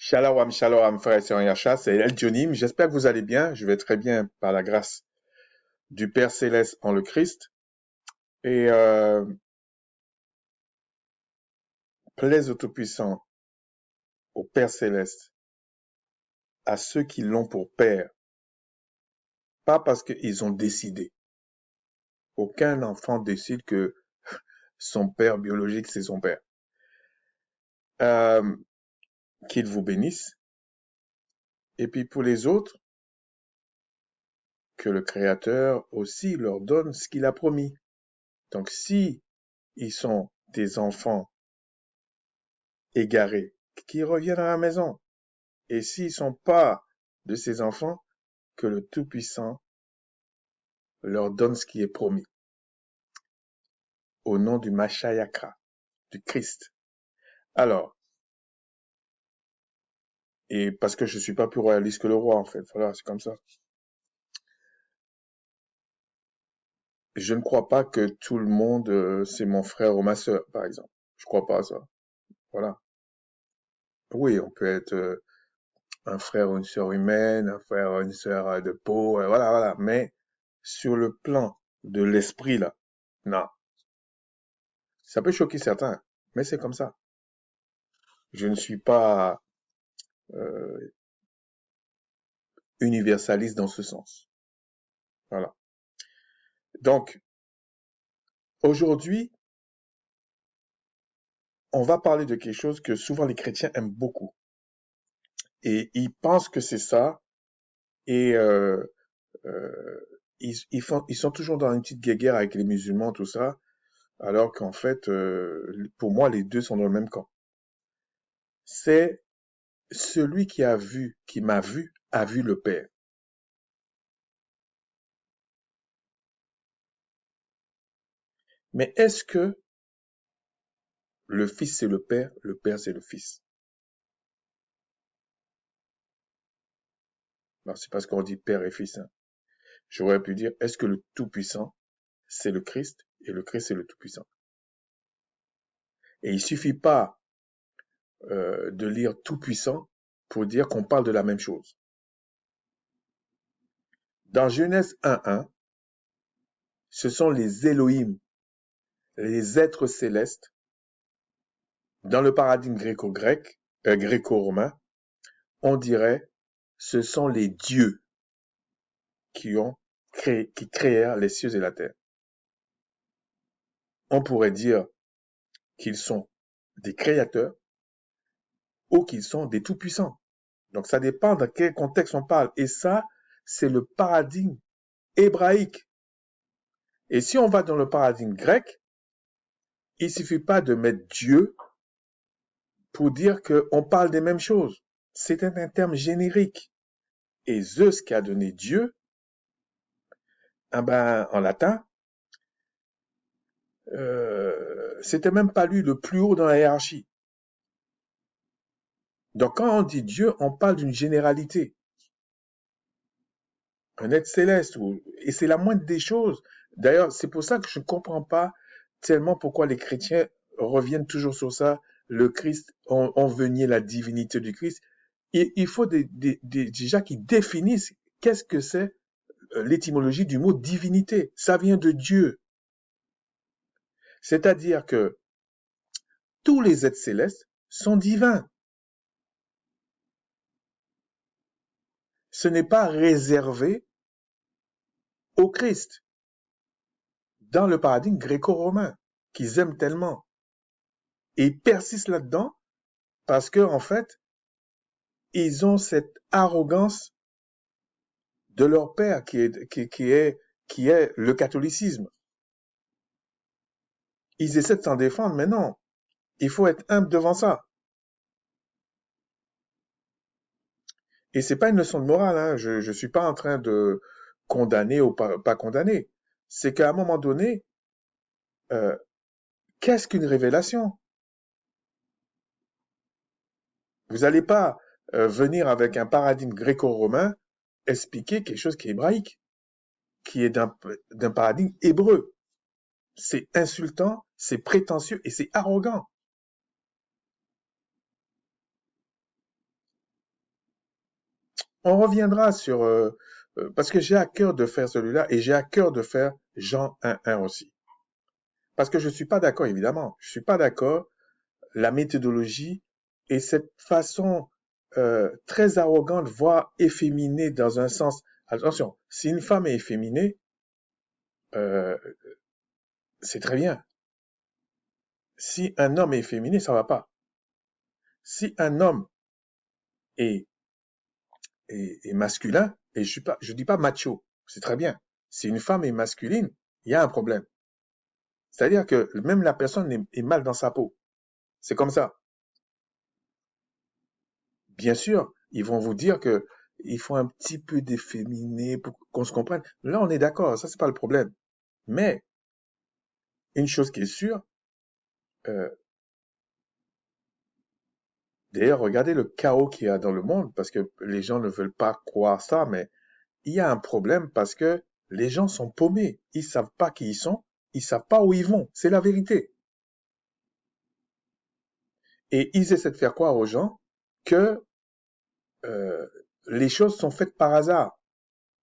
Shalom, shalom, frères et sœurs en Yahshua, c'est El Dionim. J'espère que vous allez bien. Je vais très bien par la grâce du Père Céleste en le Christ. Et plaise au Tout-Puissant, au Père Céleste, à ceux qui l'ont pour Père, pas parce qu'ils ont décidé. Aucun enfant décide que son père biologique, c'est son père. Euh, qu'il vous bénisse. Et puis pour les autres, que le Créateur aussi leur donne ce qu'il a promis. Donc si ils sont des enfants égarés, qu'ils reviennent à la maison. Et s'ils sont pas de ces enfants, que le Tout-Puissant leur donne ce qui est promis. Au nom du Machayakra, du Christ. Alors, et parce que je suis pas plus royaliste que le roi, en fait. Voilà, c'est comme ça. Je ne crois pas que tout le monde, c'est mon frère ou ma sœur, par exemple. Je crois pas à ça. Voilà. Oui, on peut être un frère ou une sœur humaine, un frère ou une sœur de peau, voilà, voilà. Mais sur le plan de l'esprit, là, non. Ça peut choquer certains, mais c'est comme ça. Je ne suis pas euh, universaliste dans ce sens. Voilà. Donc, aujourd'hui, on va parler de quelque chose que souvent les chrétiens aiment beaucoup. Et ils pensent que c'est ça, et euh, ils sont toujours dans une petite guéguerre avec les musulmans, tout ça, alors qu'en fait, pour moi, les deux sont dans le même camp. C'est celui qui m'a vu, a vu le Père. Mais est-ce que le Fils c'est le Père c'est le Fils? Non, c'est parce qu'on dit Père et Fils. Hein. J'aurais pu dire, est-ce que le Tout-Puissant c'est le Christ et le Christ c'est le Tout-Puissant? Et il suffit pas de lire Tout-Puissant pour dire qu'on parle de la même chose. Dans Genèse 1.1, ce sont les Elohim, les êtres célestes, dans le paradigme gréco-grec, gréco-romain, on dirait ce sont les dieux qui créèrent les cieux et la terre. On pourrait dire qu'ils sont des créateurs ou qu'ils sont des tout-puissants. Donc ça dépend dans quel contexte on parle. Et ça, c'est le paradigme hébraïque. Et si on va dans le paradigme grec, il suffit pas de mettre Dieu pour dire qu'on parle des mêmes choses. C'est un terme générique. Et Zeus qui a donné Dieu, en latin, c'était même pas lui le plus haut dans la hiérarchie. Donc quand on dit Dieu, on parle d'une généralité. Un être céleste, et c'est la moindre des choses. D'ailleurs, c'est pour ça que je ne comprends pas tellement pourquoi les chrétiens reviennent toujours sur ça. Le Christ, on veut nier la divinité du Christ. Et il faut déjà qu'ils définissent qu'est-ce que c'est l'étymologie du mot divinité. Ça vient de Dieu. C'est-à-dire que tous les êtres célestes sont divins. Ce n'est pas réservé au Christ dans le paradigme gréco-romain qu'ils aiment tellement. Et ils persistent là-dedans parce que, en fait, ils ont cette arrogance de leur père qui est le catholicisme. Ils essaient de s'en défendre, mais non. Il faut être humble devant ça. Et c'est pas une leçon de morale, hein. Je suis pas en train de condamner ou pas condamner. C'est qu'à un moment donné, euh, qu'est-ce qu'une révélation? Vous n'allez pas venir avec un paradigme gréco-romain expliquer quelque chose qui est hébraïque, qui est d'un paradigme hébreu. C'est insultant, c'est prétentieux et c'est arrogant. On reviendra sur... parce que j'ai à cœur de faire celui-là et j'ai à cœur de faire Jean 1.1 aussi. Parce que je ne suis pas d'accord, évidemment. Je ne suis pas d'accord. La méthodologie et cette façon très arrogante, voire efféminée dans un sens. Attention, si une femme est efféminée, euh, c'est très bien. Si un homme est efféminé, ça va pas. Si un homme est, est masculin, et je dis pas macho, c'est très bien. Si une femme est masculine, il y a un problème. C'est-à-dire que même la personne est mal dans sa peau. C'est comme ça. Bien sûr, ils vont vous dire que il faut un petit peu d'efféminé pour qu'on se comprenne. Là, on est d'accord, ça c'est pas le problème. Mais une chose qui est sûre, euh, d'ailleurs, regardez le chaos qu'il y a dans le monde, parce que les gens ne veulent pas croire ça, mais il y a un problème parce que les gens sont paumés. Ils savent pas qui ils sont, ils savent pas où ils vont. C'est la vérité. Et ils essaient de faire croire aux gens que euh, les choses sont faites par hasard.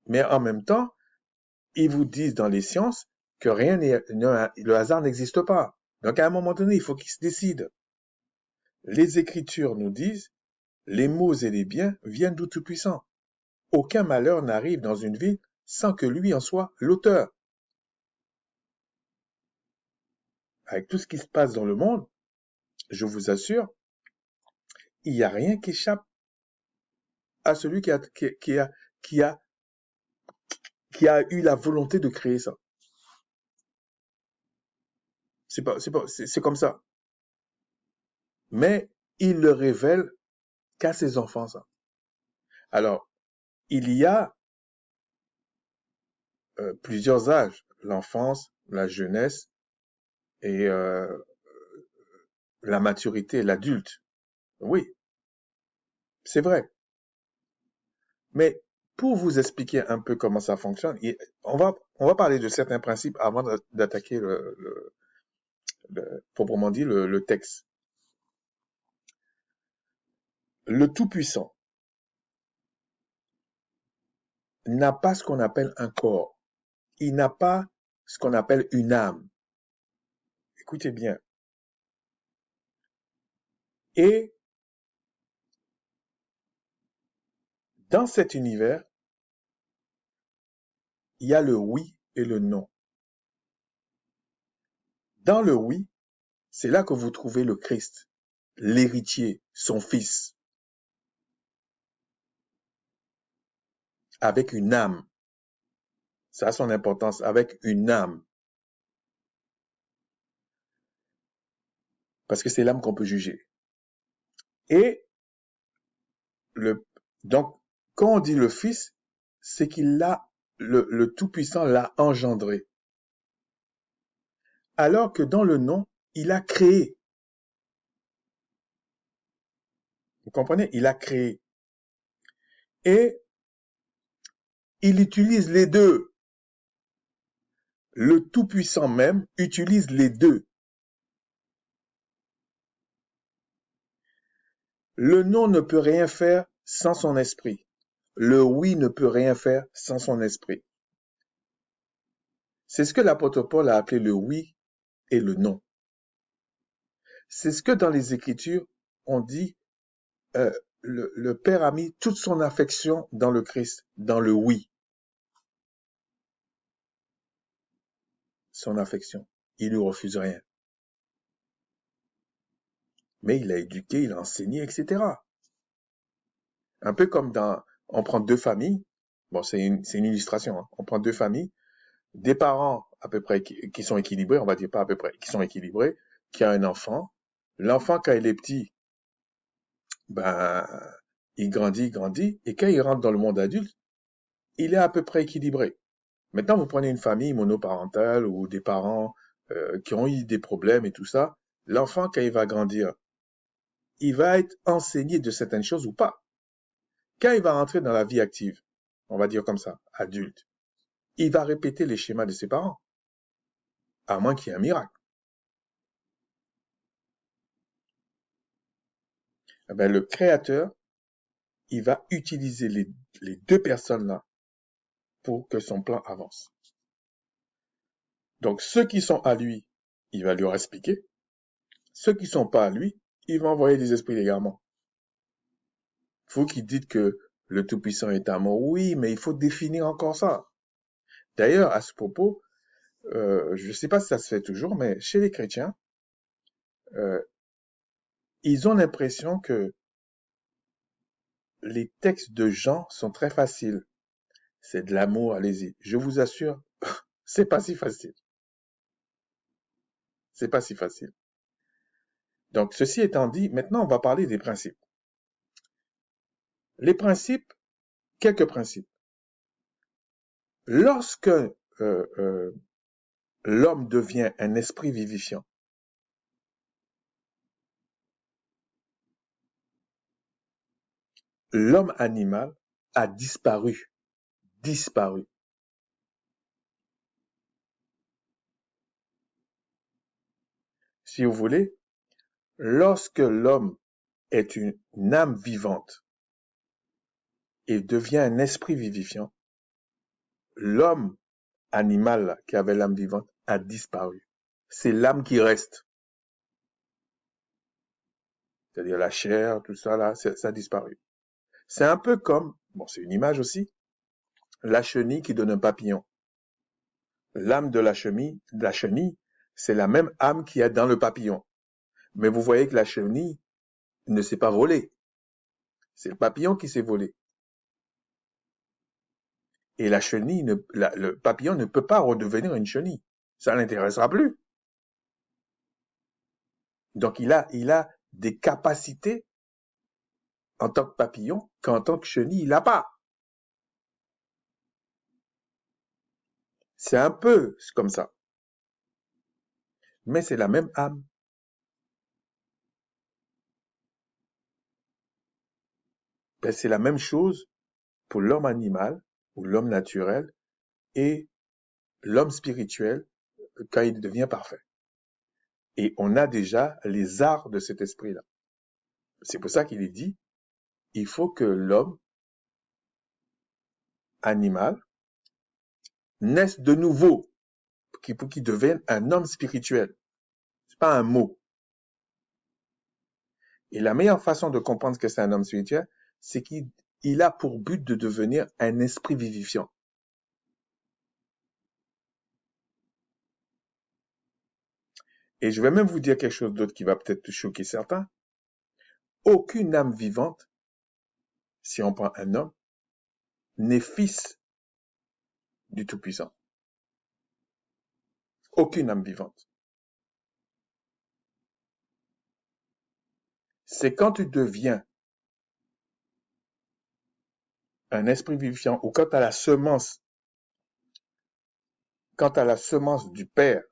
Mais en même temps, ils vous disent dans les sciences que le hasard n'existe pas. Donc à un moment donné, il faut qu'ils se décident. Les Écritures nous disent, les maux et les biens viennent du Tout-Puissant. Aucun malheur n'arrive dans une ville sans que lui en soit l'auteur. Avec tout ce qui se passe dans le monde, je vous assure, il n'y a rien qui échappe à celui qui a, qui a eu la volonté de créer ça. C'est comme ça. Mais il le révèle qu'à ses enfants, ça. Alors, il y a plusieurs âges, l'enfance, la jeunesse et la maturité, l'adulte. Oui, c'est vrai. Mais pour vous expliquer un peu comment ça fonctionne, on va parler de certains principes avant d'attaquer proprement dit le texte. Le Tout-Puissant n'a pas ce qu'on appelle un corps. Il n'a pas ce qu'on appelle une âme. Écoutez bien. Et dans cet univers, il y a le oui et le non. Dans le oui, c'est là que vous trouvez le Christ, l'héritier, son fils, avec une âme. Ça a son importance, avec une âme. Parce que c'est l'âme qu'on peut juger. Et le, donc, quand on dit le fils, c'est qu'il l'a, le Tout-Puissant l'a engendré. Alors que dans le nom, il a créé. Vous comprenez? Il a créé. Et il utilise les deux. Le Tout-Puissant même utilise les deux. Le non ne peut rien faire sans son esprit. Le oui ne peut rien faire sans son esprit. C'est ce que l'apôtre Paul a appelé le oui et le non. C'est ce que dans les Écritures, on dit, euh, le Père a mis toute son affection dans le Christ, dans le oui, son affection. Il lui refuse rien. Mais il a éduqué, il a enseigné, etc. Un peu comme on prend deux familles, bon, c'est une illustration, hein. On prend deux familles, des parents à peu près qui sont équilibrés, on va dire pas à peu près, qui sont équilibrés, qui a un enfant. L'enfant, quand il est petit, ben, il grandit, et quand il rentre dans le monde adulte, il est à peu près équilibré. Maintenant, vous prenez une famille monoparentale ou des parents qui ont eu des problèmes et tout ça, l'enfant, quand il va grandir, il va être enseigné de certaines choses ou pas. Quand il va rentrer dans la vie active, on va dire comme ça, adulte, il va répéter les schémas de ses parents, à moins qu'il y ait un miracle. Eh ben, le Créateur il va utiliser les deux personnes-là pour que son plan avance. Donc, ceux qui sont à lui, il va leur expliquer. Ceux qui ne sont pas à lui, il va envoyer des esprits également. Vous qui dites que le Tout-Puissant est amour, oui, mais il faut définir encore ça. D'ailleurs, à ce propos, je ne sais pas si ça se fait toujours, mais chez les chrétiens, ils ont l'impression que les textes de Jean sont très faciles. C'est de l'amour, allez-y. Je vous assure, c'est pas si facile. C'est pas si facile. Donc, ceci étant dit, maintenant, on va parler des principes. Les principes, quelques principes. Lorsque l'homme devient un esprit vivifiant, l'homme animal a disparu. Disparu. Si vous voulez, lorsque l'homme est une âme vivante et devient un esprit vivifiant, l'homme animal qui avait l'âme vivante a disparu. C'est l'âme qui reste. C'est-à-dire la chair, tout ça là, ça a disparu. C'est un peu comme, bon c'est une image aussi, la chenille qui donne un papillon. L'âme de la chenille, c'est la même âme qu'il y a dans le papillon. Mais vous voyez que la chenille ne s'est pas volée. C'est le papillon qui s'est volé. Et la chenille, le papillon ne peut pas redevenir une chenille. Ça ne l'intéressera plus. Donc il a des capacités en tant que papillon qu'en tant que chenille, il n'a pas. C'est un peu comme ça. Mais c'est la même âme. Ben, c'est la même chose pour l'homme animal ou l'homme naturel et l'homme spirituel quand il devient parfait. Et on a déjà les arts de cet esprit-là. C'est pour ça qu'il est dit, il faut que l'homme animal naisse de nouveau pour qu'il devienne un homme spirituel. C'est pas un mot. Et la meilleure façon de comprendre que c'est un homme spirituel, c'est qu'il a pour but de devenir un esprit vivifiant. Et je vais même vous dire quelque chose d'autre qui va peut-être choquer certains. Aucune âme vivante, si on prend un homme, n'est fils du Tout-Puissant. Aucune âme vivante. C'est quand tu deviens un esprit vivifiant ou quand tu as la semence, du Père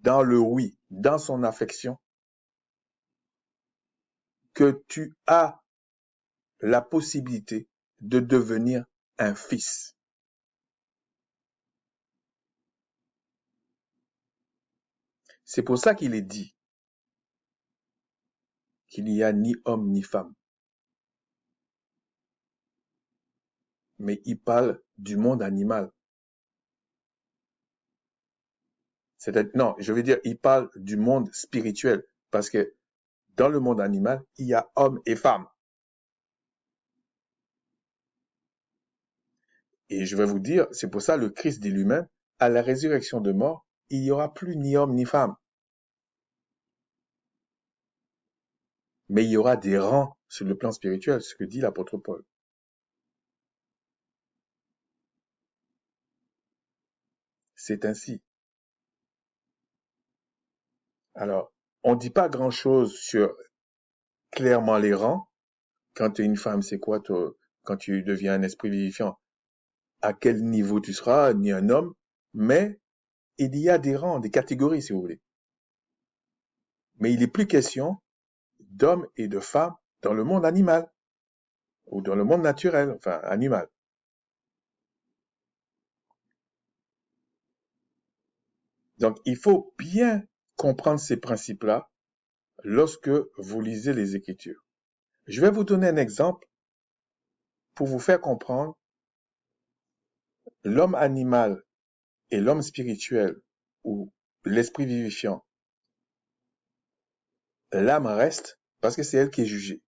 dans le oui, dans son affection, que tu as la possibilité de devenir un fils. C'est pour ça qu'il est dit qu'il n'y a ni homme ni femme. Mais il parle du monde animal. Non, je veux dire, il parle du monde spirituel. Parce que dans le monde animal, il y a hommes et femmes. Et je vais vous dire, c'est pour ça le Christ dit lui-même, à la résurrection de mort, il n'y aura plus ni homme ni femme. Mais il y aura des rangs sur le plan spirituel, ce que dit l'apôtre Paul. C'est ainsi. Alors, on ne dit pas grand-chose sur clairement les rangs. Quand tu es une femme, c'est quoi, toi, quand tu deviens un esprit vivifiant? À quel niveau tu seras, ni un homme? Mais il y a des rangs, des catégories, si vous voulez. Mais il n'est plus question d'hommes et de femmes dans le monde animal ou dans le monde naturel, enfin animal. Donc, il faut bien comprendre ces principes-là lorsque vous lisez les Écritures. Je vais vous donner un exemple pour vous faire comprendre l'homme animal et l'homme spirituel ou l'esprit vivifiant. L'âme reste parce que c'est elle qui est jugée.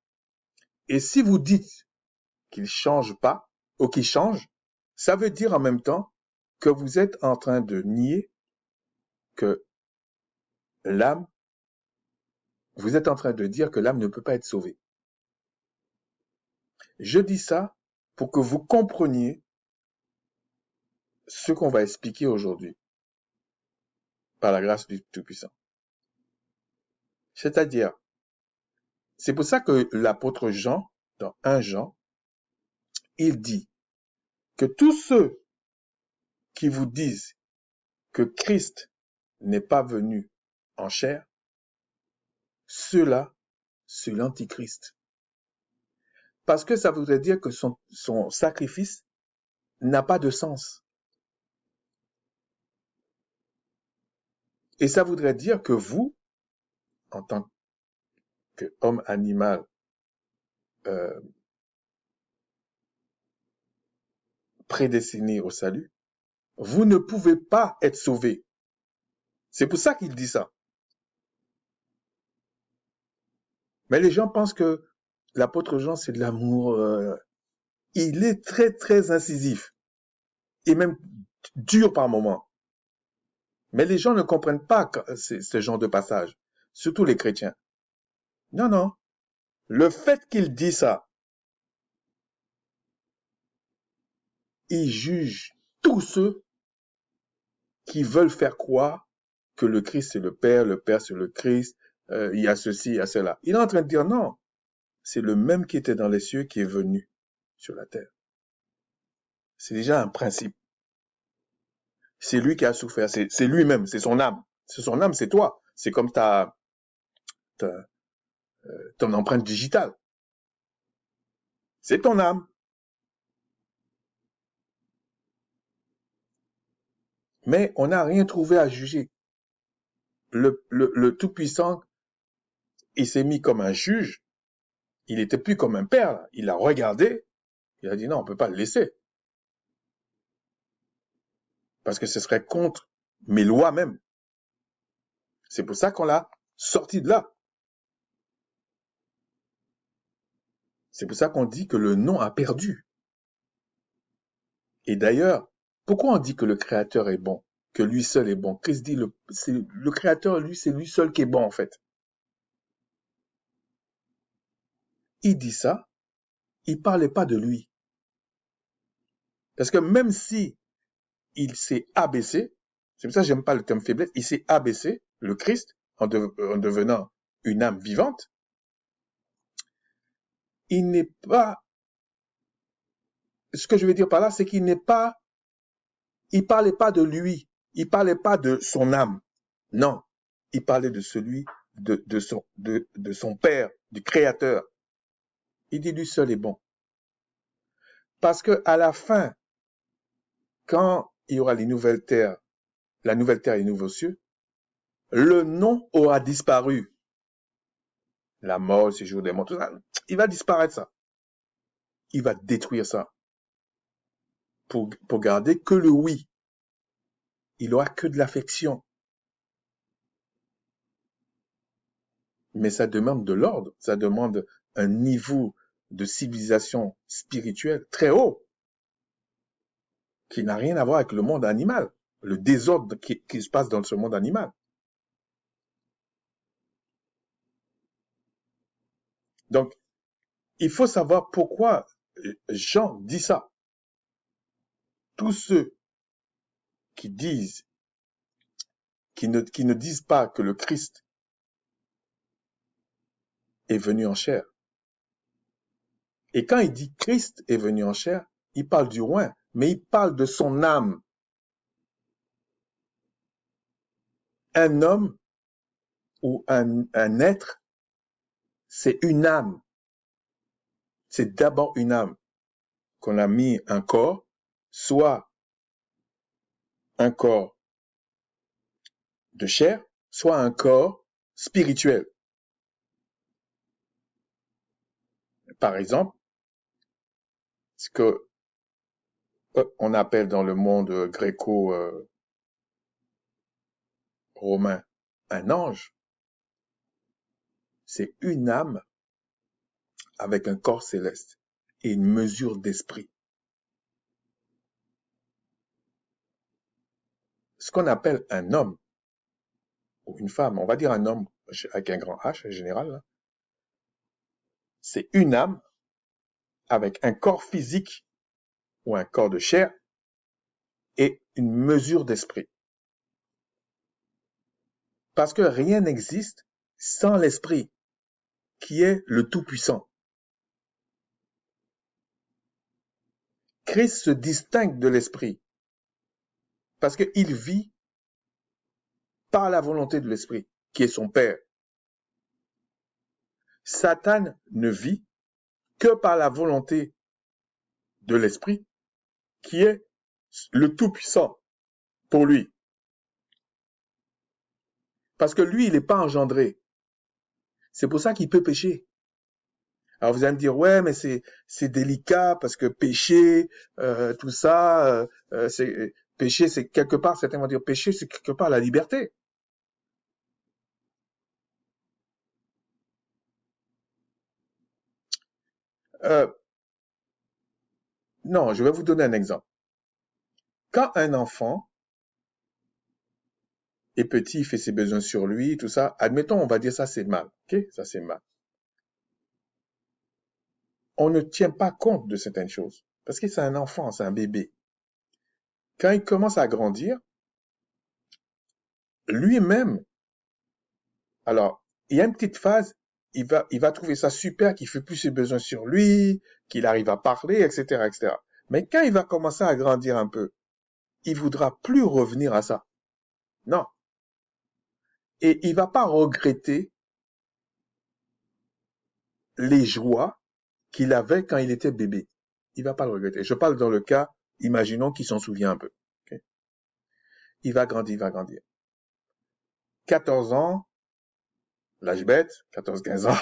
Et si vous dites qu'il ne change pas ou qu'il change, ça veut dire en même temps que vous êtes en train de nier que l'âme, vous êtes en train de dire que l'âme ne peut pas être sauvée. Je dis ça pour que vous compreniez ce qu'on va expliquer aujourd'hui par la grâce du Tout-Puissant. C'est-à-dire, c'est pour ça que l'apôtre Jean, dans 1 Jean, il dit que tous ceux qui vous disent que Christ n'est pas venu en chair, ceux-là, c'est l'antichrist. Parce que ça voudrait dire que son sacrifice n'a pas de sens. Et ça voudrait dire que vous, en tant qu'homme animal prédestiné au salut, vous ne pouvez pas être sauvé. C'est pour ça qu'il dit ça. Mais les gens pensent que l'apôtre Jean, c'est de l'amour. Il est très, très incisif et même dur par moments. Mais les gens ne comprennent pas ce genre de passage, surtout les chrétiens. Non, non. Le fait qu'il dit ça, il juge tous ceux qui veulent faire croire que le Christ c'est le Père c'est le Christ, il y a ceci, il y a cela. Il est en train de dire non, c'est le même qui était dans les cieux qui est venu sur la terre. C'est déjà un principe. C'est lui qui a souffert, c'est lui-même, c'est son âme. C'est son âme, c'est toi. C'est comme ton empreinte digitale. C'est ton âme. Mais on n'a rien trouvé à juger. Le Tout-Puissant, il s'est mis comme un juge. Il n'était plus comme un père. Là. Il a regardé. Il a dit non, on ne peut pas le laisser. Parce que ce serait contre mes lois même. C'est pour ça qu'on l'a sorti de là. C'est pour ça qu'on dit que le nom a perdu. Et d'ailleurs, pourquoi on dit que le Créateur est bon, que lui seul est bon? Christ dit le Créateur, lui, c'est lui seul qui est bon en fait. Il dit ça, il parlait pas de lui. Parce que même si il s'est abaissé, c'est pour ça que j'aime pas le terme faiblesse, il s'est abaissé, le Christ, en devenant une âme vivante, il n'est pas, ce que je veux dire par là, c'est qu'il n'est pas, il parlait pas de lui, il parlait pas de son âme. Non, il parlait de celui de son Père, du Créateur. Il dit lui seul est bon. Parce que à la fin, quand il y aura la nouvelle terre et les nouveaux cieux, le nom aura disparu. La mort, le séjour des morts, tout ça, il va disparaître ça. Il va détruire ça. Pour garder que le oui. Il aura que de l'affection. Mais ça demande de l'ordre, ça demande un niveau de civilisation spirituelle très haut, qui n'a rien à voir avec le monde animal, le désordre qui se passe dans ce monde animal. Donc, il faut savoir pourquoi Jean dit ça. Tous ceux qui disent, qui ne disent pas que le Christ est venu en chair. Et quand il dit Christ est venu en chair, il parle du roi, mais il parle de son âme. Un homme ou un être, c'est une âme. C'est d'abord une âme qu'on a mis un corps, soit un corps de chair, soit un corps spirituel. Par exemple, ce que on appelle dans le monde gréco-romain un ange, c'est une âme avec un corps céleste et une mesure d'esprit. Ce qu'on appelle un homme ou une femme, on va dire un homme avec un grand H en général, c'est une âme avec un corps physique ou un corps de chair et une mesure d'esprit. Parce que rien n'existe sans l'esprit, qui est le Tout-Puissant. Christ se distingue de l'esprit parce qu'il vit par la volonté de l'esprit, qui est son Père. Satan ne vit que par la volonté de l'esprit, qui est le Tout-Puissant pour lui. Parce que lui, il n'est pas engendré. C'est pour ça qu'il peut pécher. Alors vous allez me dire, ouais, mais c'est délicat parce que pécher, tout ça, pécher, c'est quelque part, certains vont dire, pécher, c'est quelque part la liberté. Euh, non, je vais vous donner un exemple. Quand un enfant est petit, il fait ses besoins sur lui, tout ça, admettons, on va dire ça c'est mal, ok? Ça c'est mal. On ne tient pas compte de certaines choses parce que c'est un enfant, c'est un bébé. Quand il commence à grandir, lui-même, alors, il y a une petite phase, il va trouver ça super qu'il fait plus ses besoins sur lui, qu'il arrive à parler, etc., etc. Mais quand il va commencer à grandir un peu, il voudra plus revenir à ça. Non. Et il va pas regretter les joies qu'il avait quand il était bébé. Il va pas le regretter. Je parle dans le cas, imaginons qu'il s'en souvient un peu. Okay? Il va grandir, il va grandir. 14 ans, l'âge bête, 14-15 ans.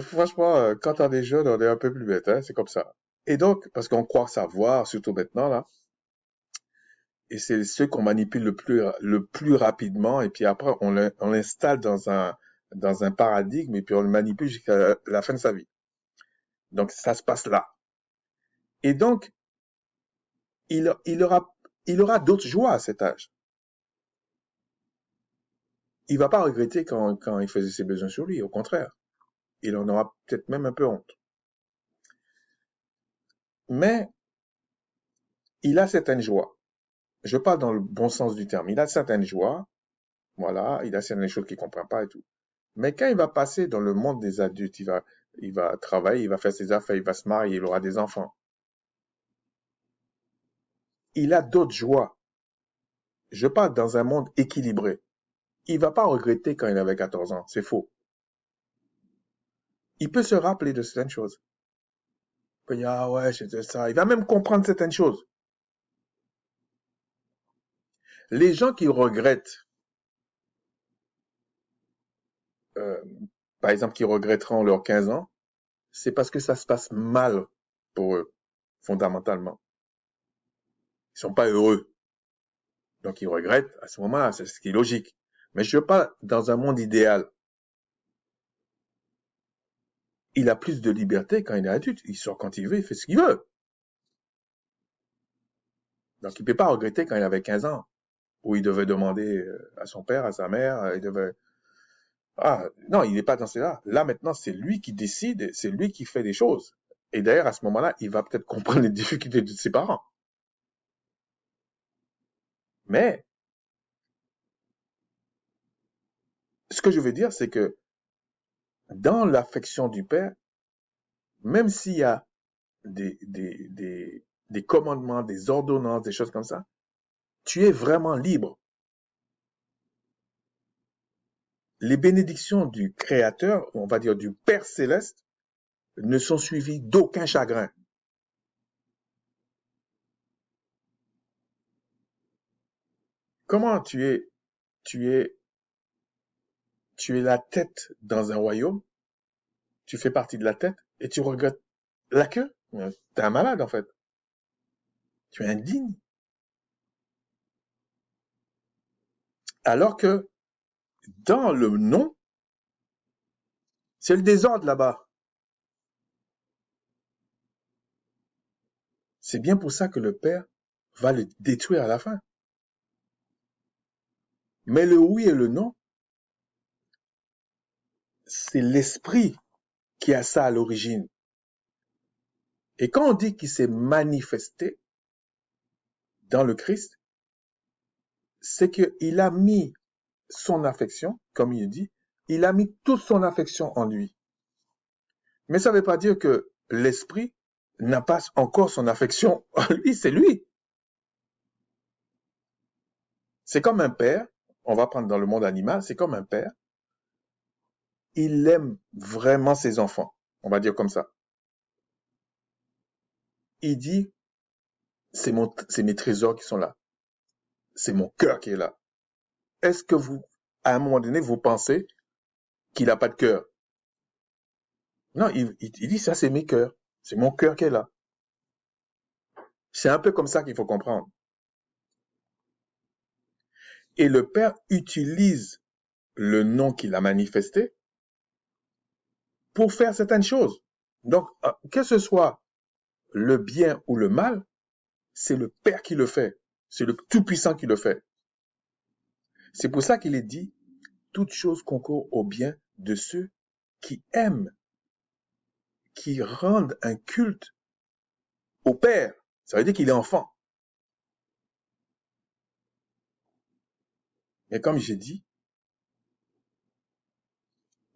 Franchement, quand on est jeune, on est un peu plus bête, hein, c'est comme ça. Et donc, parce qu'on croit savoir, surtout maintenant, là, et c'est ceux qu'on manipule le plus rapidement, et puis après, on l'installe dans un paradigme, et puis on le manipule jusqu'à la fin de sa vie. Donc, ça se passe là. Et donc, il, il aura, il aura d'autres joies à cet âge. Il va pas regretter quand il faisait ses besoins sur lui, au contraire. Il en aura peut-être même un peu honte. Mais, il a certaines joies. Je parle dans le bon sens du terme. Il a certaines joies, voilà, il a certaines choses qu'il comprend pas et tout. Mais quand il va passer dans le monde des adultes, il va travailler, il va faire ses affaires, il va se marier, il aura des enfants. Il a d'autres joies. Je parle dans un monde équilibré. Il va pas regretter quand il avait 14 ans. C'est faux. Il peut se rappeler de certaines choses. Il peut dire, ah ouais, c'était ça. Il va même comprendre certaines choses. Les gens qui regrettent, euh, par exemple, qui regretteront leurs 15 ans, c'est parce que ça se passe mal pour eux, fondamentalement. Ils sont pas heureux. Donc ils regrettent à ce moment-là, c'est ce qui est logique. Mais je veux pas dans un monde idéal. Il a plus de liberté quand il est adulte. Il sort quand il veut, il fait ce qu'il veut. Donc il peut pas regretter quand il avait 15 ans, où il devait demander à son père, à sa mère, il devait... Ah, non, il n'est pas dans cela. Là, maintenant, c'est lui qui décide, c'est lui qui fait des choses. Et d'ailleurs, à ce moment-là, il va peut-être comprendre les difficultés de ses parents. Mais, ce que je veux dire, c'est que dans l'affection du père, même s'il y a des commandements, des ordonnances, des choses comme ça, tu es vraiment libre. Les bénédictions du Créateur, on va dire du Père céleste, ne sont suivies d'aucun chagrin. Comment tu es, tu es la tête dans un royaume, tu fais partie de la tête et tu regrettes la queue. T'es un malade, en fait. Tu es indigne. Alors que dans le nom, c'est le désordre là-bas. C'est bien pour ça que le Père va le détruire à la fin. Mais le oui et le non, c'est l'esprit qui a ça à l'origine. Et quand on dit qu'il s'est manifesté dans le Christ, c'est qu'il a mis son affection, comme il dit, il a mis toute son affection en lui. Mais ça ne veut pas dire que l'esprit n'a pas encore son affection en lui, c'est lui. C'est comme un père, on va prendre dans le monde animal, c'est comme un père, il aime vraiment ses enfants, on va dire comme ça. Il dit, c'est mes trésors qui sont là, c'est mon cœur qui est là. Est-ce que vous, à un moment donné, vous pensez qu'il n'a pas de cœur? Non, il dit, ça c'est mes cœurs, c'est mon cœur qui est là. C'est un peu comme ça qu'il faut comprendre. Et le Père utilise le nom qu'il a manifesté pour faire certaines choses. Donc, que ce soit le bien ou le mal, c'est le Père qui le fait. C'est le Tout-Puissant qui le fait. C'est pour ça qu'il est dit, toute chose concourt au bien de ceux qui aiment, qui rendent un culte au Père. Ça veut dire qu'il est enfant. Mais comme j'ai dit,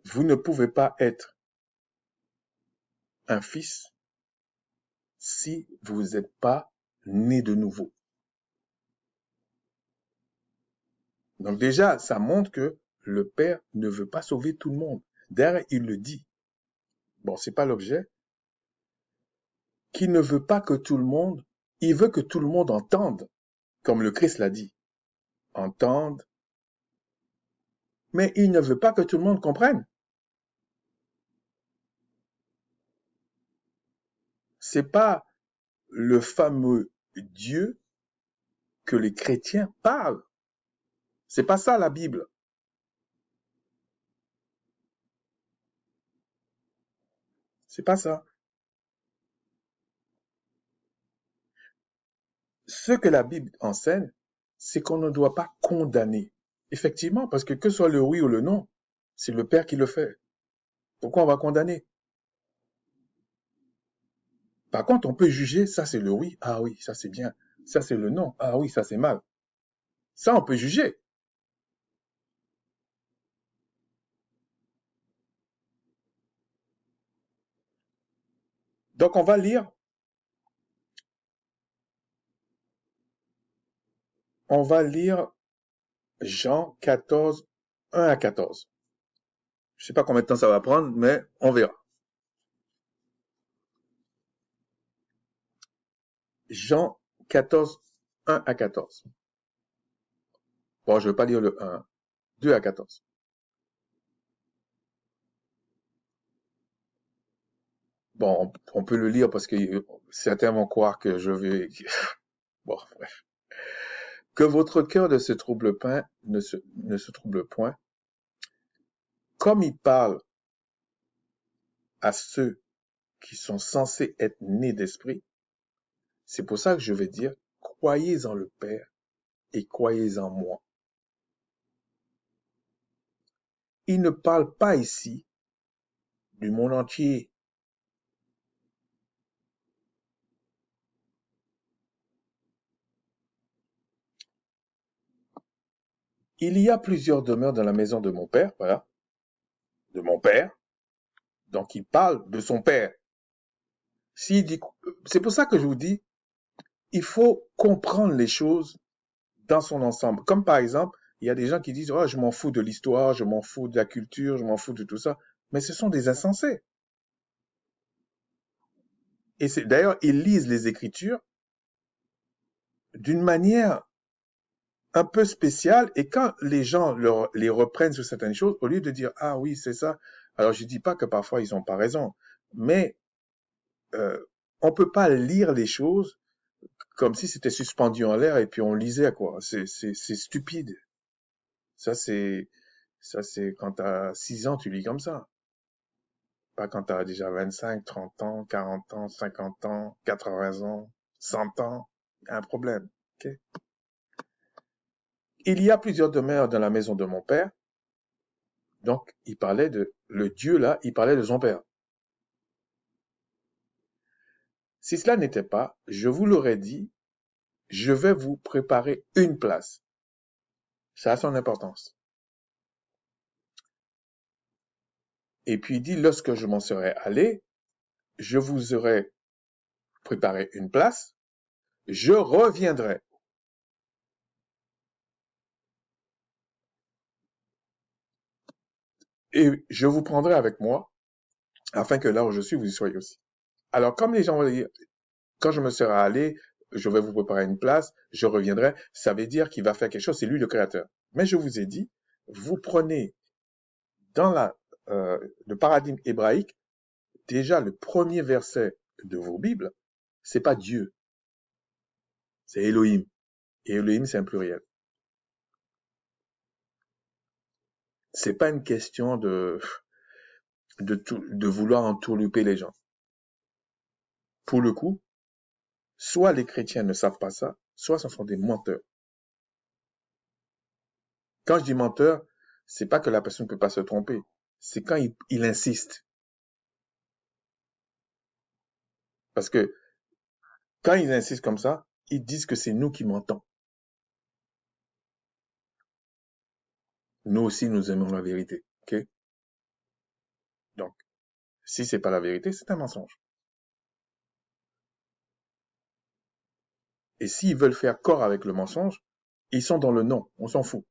vous ne pouvez pas être un fils si vous n'êtes pas né de nouveau. Donc déjà, ça montre que le Père ne veut pas sauver tout le monde. D'ailleurs, il le dit. Bon, c'est pas l'objet. Qu'il ne veut pas que tout le monde, il veut que tout le monde entende, comme le Christ l'a dit. Entende. Mais il ne veut pas que tout le monde comprenne. C'est pas le fameux Dieu que les chrétiens parlent. C'est pas ça la Bible. C'est pas ça. Ce que la Bible enseigne, c'est qu'on ne doit pas condamner. Effectivement, parce que ce soit le oui ou le non, c'est le Père qui le fait. Pourquoi on va condamner? Par contre, on peut juger, ça c'est le oui, ah oui, ça c'est bien. Ça c'est le non, ah oui, ça c'est mal. Ça, on peut juger. Donc, on va lire Jean 14, 1 à 14. Je ne sais pas combien de temps ça va prendre, mais on verra. Jean 14, 1 à 14. Bon, je ne vais pas lire le 1, 2 à 14. Bon, on peut le lire parce que certains vont croire que je vais... Bon, bref. Que votre cœur ne se trouble pas, ne se trouble point. Comme il parle à ceux qui sont censés être nés d'esprit, c'est pour ça que je vais dire, croyez en le Père et croyez en moi. Il ne parle pas ici du monde entier. Il y a plusieurs demeures dans la maison de mon Père, voilà, de mon Père. Donc il parle de son Père. S'il dit, c'est pour ça que je vous dis, il faut comprendre les choses dans son ensemble. Comme par exemple, il y a des gens qui disent, oh, je m'en fous de l'histoire, je m'en fous de la culture, je m'en fous de tout ça. Mais ce sont des insensés. Et c'est d'ailleurs, ils lisent les Écritures d'une manière un peu spéciale. Et quand les gens les reprennent sur certaines choses, au lieu de dire, ah oui, c'est ça, Alors, je dis pas que parfois ils ont pas raison, mais euh, on peut pas lire les choses comme si c'était suspendu en l'air et puis on lisait quoi. C'est stupide. Ça c'est ça c'est quand t'as 6 ans tu lis comme ça. Pas quand t'as déjà 25, 30 ans, 40 ans, 50 ans, 80 ans, 100 ans. Il y a un problème. Ok. Il y a plusieurs demeures dans la maison de mon père. Donc, il parlait de le Dieu là, il parlait de son père. Si cela n'était pas, je vous l'aurais dit, je vais vous préparer une place. Ça a son importance. Et puis il dit, lorsque je m'en serai allé, je vous aurai préparé une place, je reviendrai. Et je vous prendrai avec moi, afin que là où je suis, vous y soyez aussi. Alors, comme les gens vont dire, quand je me serai allé, je vais vous préparer une place, je reviendrai, ça veut dire qu'il va faire quelque chose, c'est lui le créateur. Mais je vous ai dit, vous prenez dans le paradigme hébraïque, déjà le premier verset de vos Bibles, c'est pas Dieu, c'est Elohim. Et Elohim, c'est un pluriel. C'est pas une question de vouloir entourlouper les gens. Pour le coup, soit les chrétiens ne savent pas ça, soit ce sont des menteurs. Quand je dis menteur, c'est pas que la personne ne peut pas se tromper. C'est quand il insiste. Parce que quand ils insistent comme ça, ils disent que c'est nous qui mentons. Nous aussi, nous aimons la vérité. Ok? Donc, si c'est pas la vérité, c'est un mensonge. Et s'ils veulent faire corps avec le mensonge, ils sont dans le non. On s'en fout.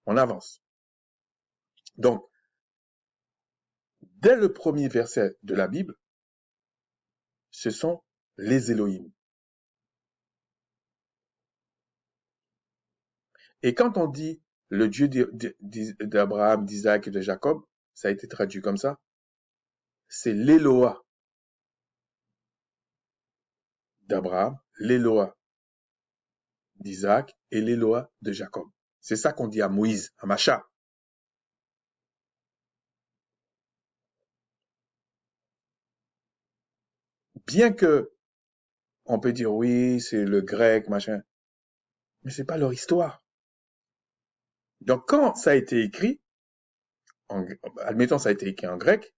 On avance. Donc, dès le premier verset de la Bible, ce sont les Elohim. Et quand on dit le Dieu d'Abraham, d'Isaac et de Jacob, ça a été traduit comme ça, c'est l'Eloah d'Abraham, l'Eloah d'Isaac et l'Eloah de Jacob. C'est ça qu'on dit à Moïse, à Macha. Bien que on peut dire oui, c'est le grec, machin, mais c'est pas leur histoire. Donc quand ça a été écrit, admettons ça a été écrit en grec,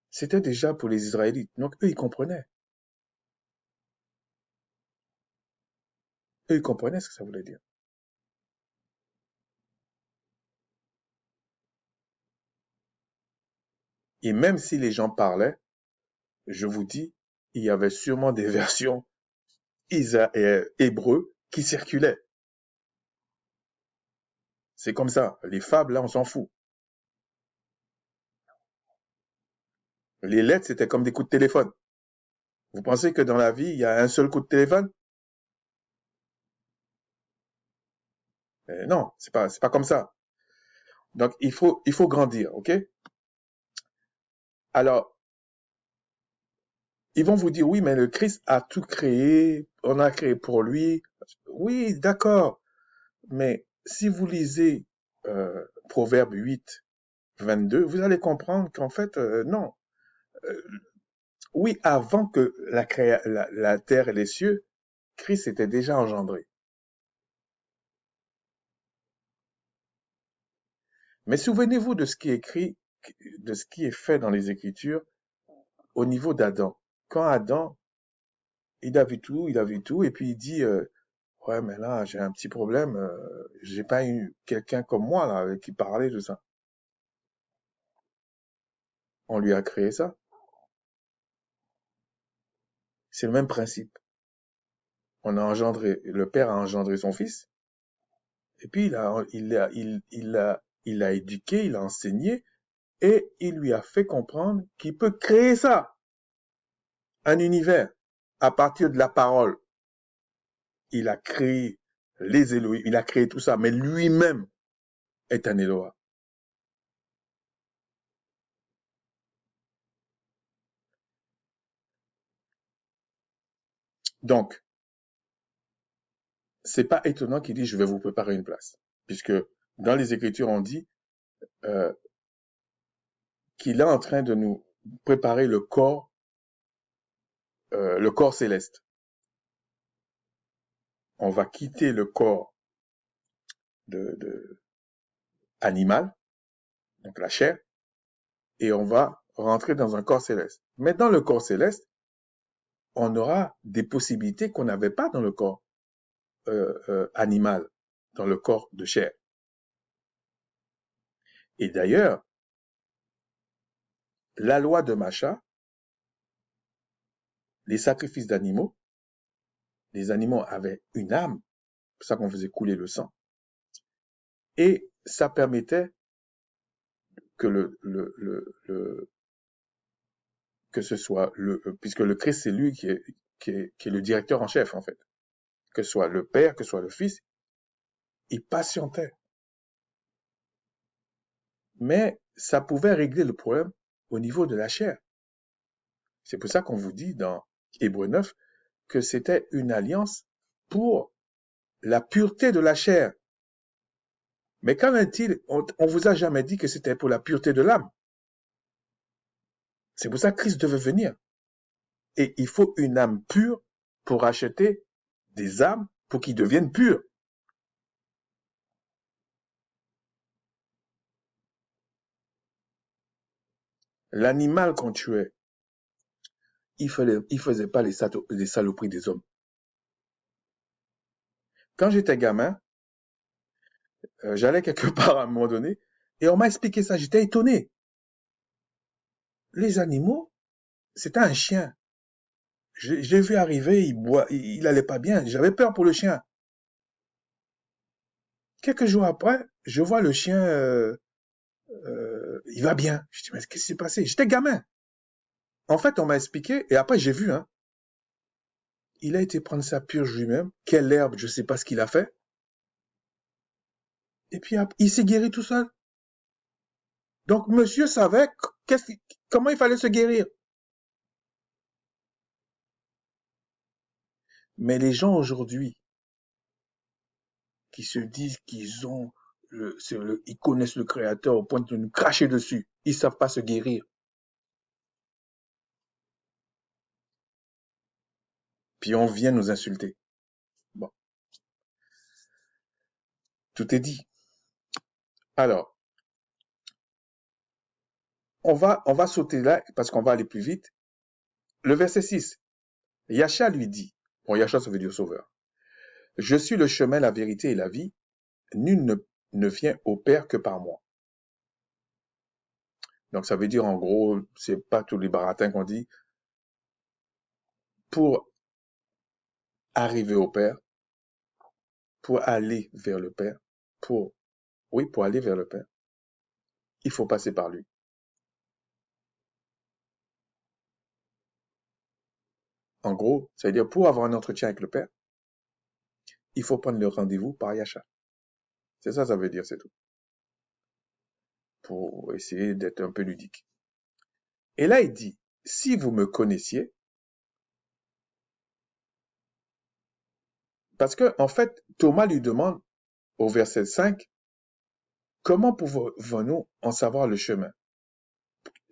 c'était déjà pour les Israélites. Donc eux, ils comprenaient. Eux, ils comprenaient ce que ça voulait dire. Et même si les gens parlaient, je vous dis, il y avait sûrement des versions hébreux qui circulaient. C'est comme ça. Les fables, là, on s'en fout. Les lettres, c'était comme des coups de téléphone. Vous pensez que dans la vie, il y a un seul coup de téléphone? Non, c'est pas comme ça. Donc, il faut grandir, ok? Alors, ils vont vous dire, oui, mais le Christ a tout créé, on a créé pour lui. Oui, d'accord. Mais si vous lisez Proverbe 8, 22, vous allez comprendre qu'en fait, non. Euh, oui, avant que la terre et les cieux, Christ était déjà engendré. Mais souvenez-vous de ce qui est écrit, de ce qui est fait dans les Écritures au niveau d'Adam. Quand Adam, il a vu tout, et puis il dit, ouais, mais là, j'ai un petit problème, j'ai pas eu quelqu'un comme moi, là, avec qui parlait de ça. On lui a créé ça. C'est le même principe. On a engendré, le père a engendré son fils, et puis il l'a éduqué, il l'a enseigné, et il lui a fait comprendre qu'il peut créer ça, un univers, à partir de la parole. Il a créé les Elohim, il a créé tout ça, mais lui-même est un Eloah. Donc, c'est pas étonnant qu'il dit, je vais vous préparer une place. Puisque dans les Écritures, on dit euh, qu'il est en train de nous préparer le corps céleste. On va quitter le corps de animal, donc la chair, et on va rentrer dans un corps céleste. Mais dans le corps céleste, on aura des possibilités qu'on n'avait pas dans le corps animal, dans le corps de chair. Et d'ailleurs, la loi de Macha, les sacrifices d'animaux, les animaux avaient une âme, c'est pour ça qu'on faisait couler le sang, et ça permettait que que ce soit puisque le Christ c'est lui qui est le directeur en chef en fait, que ce soit le Père, que ce soit le Fils, il patientait. Mais ça pouvait régler le problème au niveau de la chair. C'est pour ça qu'on vous dit dans Hébreux 9 que c'était une alliance pour la pureté de la chair. Mais qu'en est-il? On vous a jamais dit que c'était pour la pureté de l'âme. C'est pour ça que Christ devait venir. Et il faut une âme pure pour acheter des âmes pour qu'ils deviennent purs. L'animal qu'on tuait, il faisait pas les saloperies des hommes. Quand j'étais gamin, j'allais quelque part à un moment donné, et on m'a expliqué ça, j'étais étonné. Les animaux, c'était un chien. J'ai vu arriver, il allait pas bien, j'avais peur pour le chien. Quelques jours après, je vois le chien, il va bien. Je dis, mais qu'est-ce qui s'est passé? J'étais gamin. En fait, on m'a expliqué, et après j'ai vu, hein, il a été prendre sa purge lui-même, quelle herbe, je sais pas ce qu'il a fait, et puis il s'est guéri tout seul. Donc monsieur savait comment il fallait se guérir. Mais les gens aujourd'hui qui se disent qu'ils ont ils connaissent le Créateur au point de nous cracher dessus, ils savent pas se guérir. Puis on vient nous insulter. Bon, tout est dit. Alors, on va sauter là parce qu'on va aller plus vite. Le verset 6. Yahshua lui dit, bon, Yahshua ça veut dire sauveur. Je suis le chemin, la vérité et la vie. Nul ne vient au Père que par moi. Donc ça veut dire en gros, c'est pas tous les baratins qu'on dit. Pour arriver au Père, pour aller vers le Père, pour aller vers le Père, il faut passer par lui. En gros, ça veut dire pour avoir un entretien avec le Père, il faut prendre le rendez-vous par Yahshua. C'est ça, ça veut dire, c'est tout. Pour essayer d'être un peu ludique. Et là, il dit, si vous me connaissiez, parce que, en fait, Thomas lui demande au verset 5, comment pouvons-nous en savoir le chemin?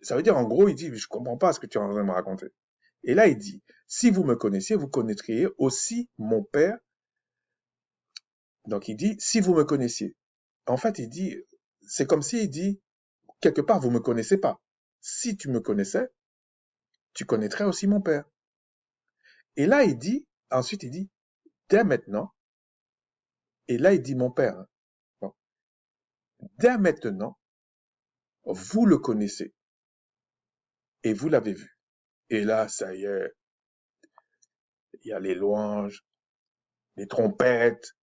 Ça veut dire, en gros, il dit, je comprends pas ce que tu es en train de me raconter. Et là, il dit, si vous me connaissiez, vous connaîtriez aussi mon Père. Donc, il dit, si vous me connaissiez. En fait, il dit, c'est comme s'il dit, quelque part, vous me connaissez pas. Si tu me connaissais, tu connaîtrais aussi mon Père. Et là, ensuite, il dit, dès maintenant, et là, il dit mon Père. Hein. Bon. Dès maintenant, vous le connaissez et vous l'avez vu. Et là, ça y est, il y a les louanges, les trompettes,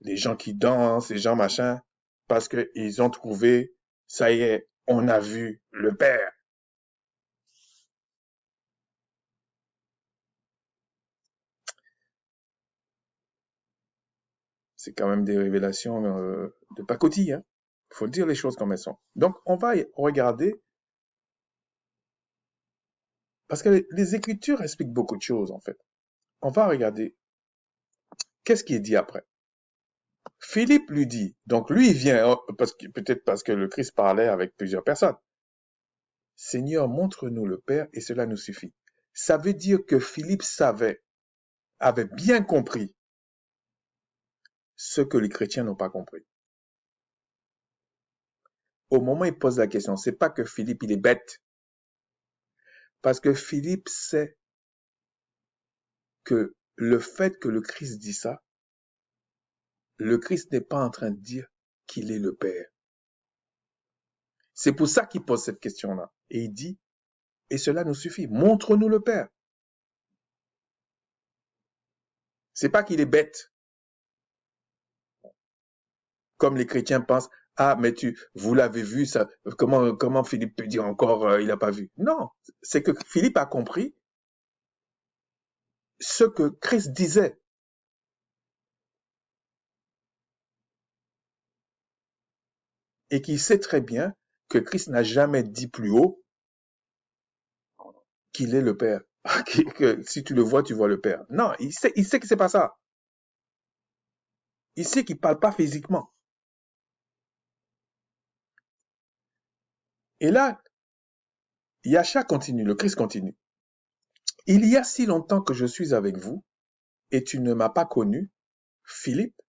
les gens qui dansent, les gens machin, parce qu'ils ont trouvé, ça y est, on a vu le Père. C'est quand même des révélations de pacotille, hein. Faut dire les choses comme elles sont. Donc, on va regarder, parce que les Écritures expliquent beaucoup de choses, en fait. on va regarder qu'est-ce qui est dit après. Philippe lui dit, donc lui il vient, peut-être parce que le Christ parlait avec plusieurs personnes. Seigneur, montre-nous le Père et cela nous suffit. Ça veut dire que Philippe avait bien compris ce que les chrétiens n'ont pas compris. Au moment où il pose la question, c'est pas que Philippe il est bête, parce que Philippe sait que le fait que le Christ dit ça, le Christ n'est pas en train de dire qu'il est le Père. C'est pour ça qu'il pose cette question-là. Et il dit, et cela nous suffit, montre-nous le Père. C'est pas qu'il est bête, comme les chrétiens pensent, ah, mais vous l'avez vu, ça, comment Philippe peut dire encore, il n'a pas vu? Non, c'est que Philippe a compris ce que Christ disait. Et qu'il sait très bien que Christ n'a jamais dit plus haut qu'il est le Père. Que si tu le vois, tu vois le Père. Non, il sait que c'est pas ça. Il sait qu'il parle pas physiquement. Et là, Yahcha continue, le Christ continue. Il y a si longtemps que je suis avec vous, et tu ne m'as pas connu, Philippe.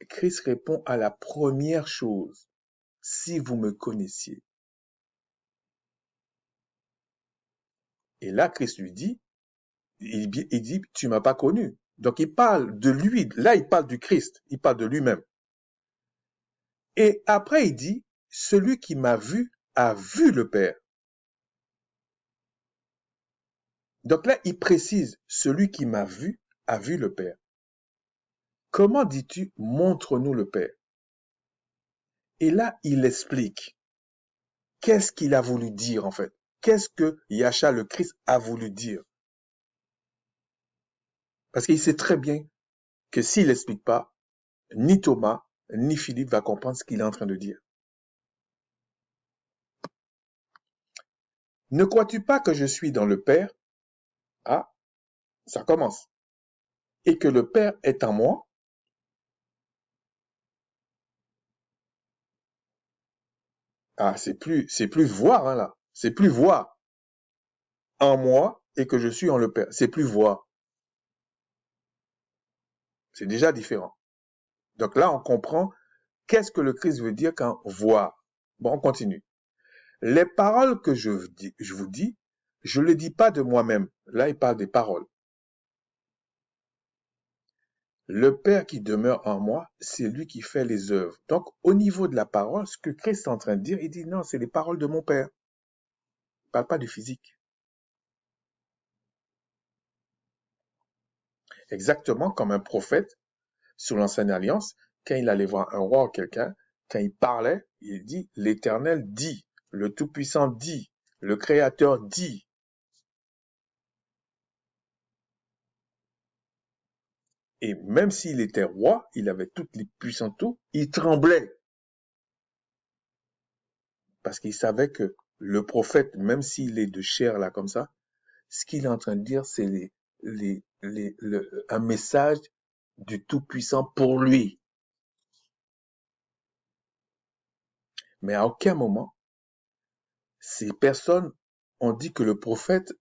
Christ répond à la première chose. Si vous me connaissiez. Et là, Christ lui dit, il dit, tu m'as pas connu. Donc il parle de lui. Là, il parle du Christ. Il parle de lui-même. Et après, il dit, celui qui m'a vu a vu le Père. Donc là, il précise, celui qui m'a vu a vu le Père. Comment dis-tu, montre-nous le Père? Et là, il explique. Qu'est-ce qu'il a voulu dire en fait? Qu'est-ce que Yahcha le Christ a voulu dire? Parce qu'il sait très bien que s'il n'explique pas, ni Thomas, ni Philippe va comprendre ce qu'il est en train de dire. Ne crois-tu pas que je suis dans le Père? Ah, ça commence. Et que le Père est en moi? Ah, c'est plus voir, hein, là. C'est plus voir en moi et que je suis en le Père. C'est plus voir. C'est déjà différent. Donc là, on comprend qu'est-ce que le Christ veut dire quand voir. Bon, on continue. Les paroles que je vous dis, je ne les dis pas de moi-même. Là, il parle des paroles. Le Père qui demeure en moi, c'est lui qui fait les œuvres. Donc, au niveau de la parole, ce que Christ est en train de dire, il dit non, c'est les paroles de mon Père. Il ne parle pas du physique. Exactement comme un prophète sous l'ancienne alliance, quand il allait voir un roi ou quelqu'un, quand il parlait, il dit l'Éternel dit, le Tout-Puissant dit, le Créateur dit. Et même s'il était roi, il avait toutes les puissances, tout, il tremblait. Parce qu'il savait que le prophète, même s'il est de chair là comme ça, ce qu'il est en train de dire, c'est un message du Tout-Puissant pour lui. Mais à aucun moment, ces personnes ont dit que le prophète,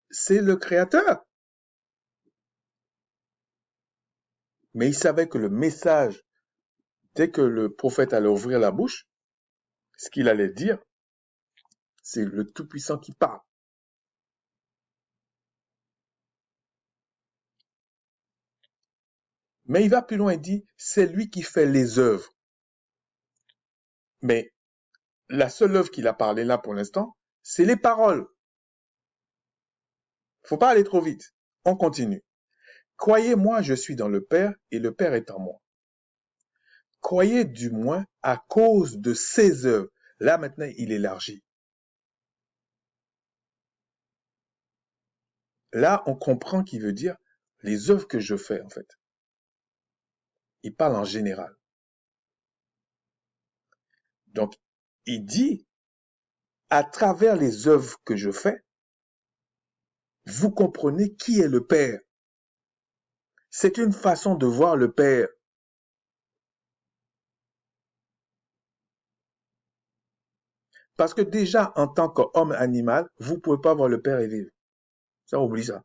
c'est le Créateur. Mais il savait que le message, dès que le prophète allait ouvrir la bouche, ce qu'il allait dire, c'est le Tout-Puissant qui parle. Mais il va plus loin, il dit, c'est lui qui fait les œuvres. Mais la seule œuvre qu'il a parlé là pour l'instant, c'est les paroles. Faut pas aller trop vite. On continue. Croyez-moi, je suis dans le Père et le Père est en moi. Croyez du moins à cause de ses œuvres. Là maintenant, il élargit. Là, on comprend qu'il veut dire les œuvres que je fais en fait. Il parle en général. Donc, il dit, à travers les œuvres que je fais, vous comprenez qui est le Père. C'est une façon de voir le Père. Parce que déjà, en tant qu'homme animal, vous ne pouvez pas voir le Père et vivre. Ça, oublie ça.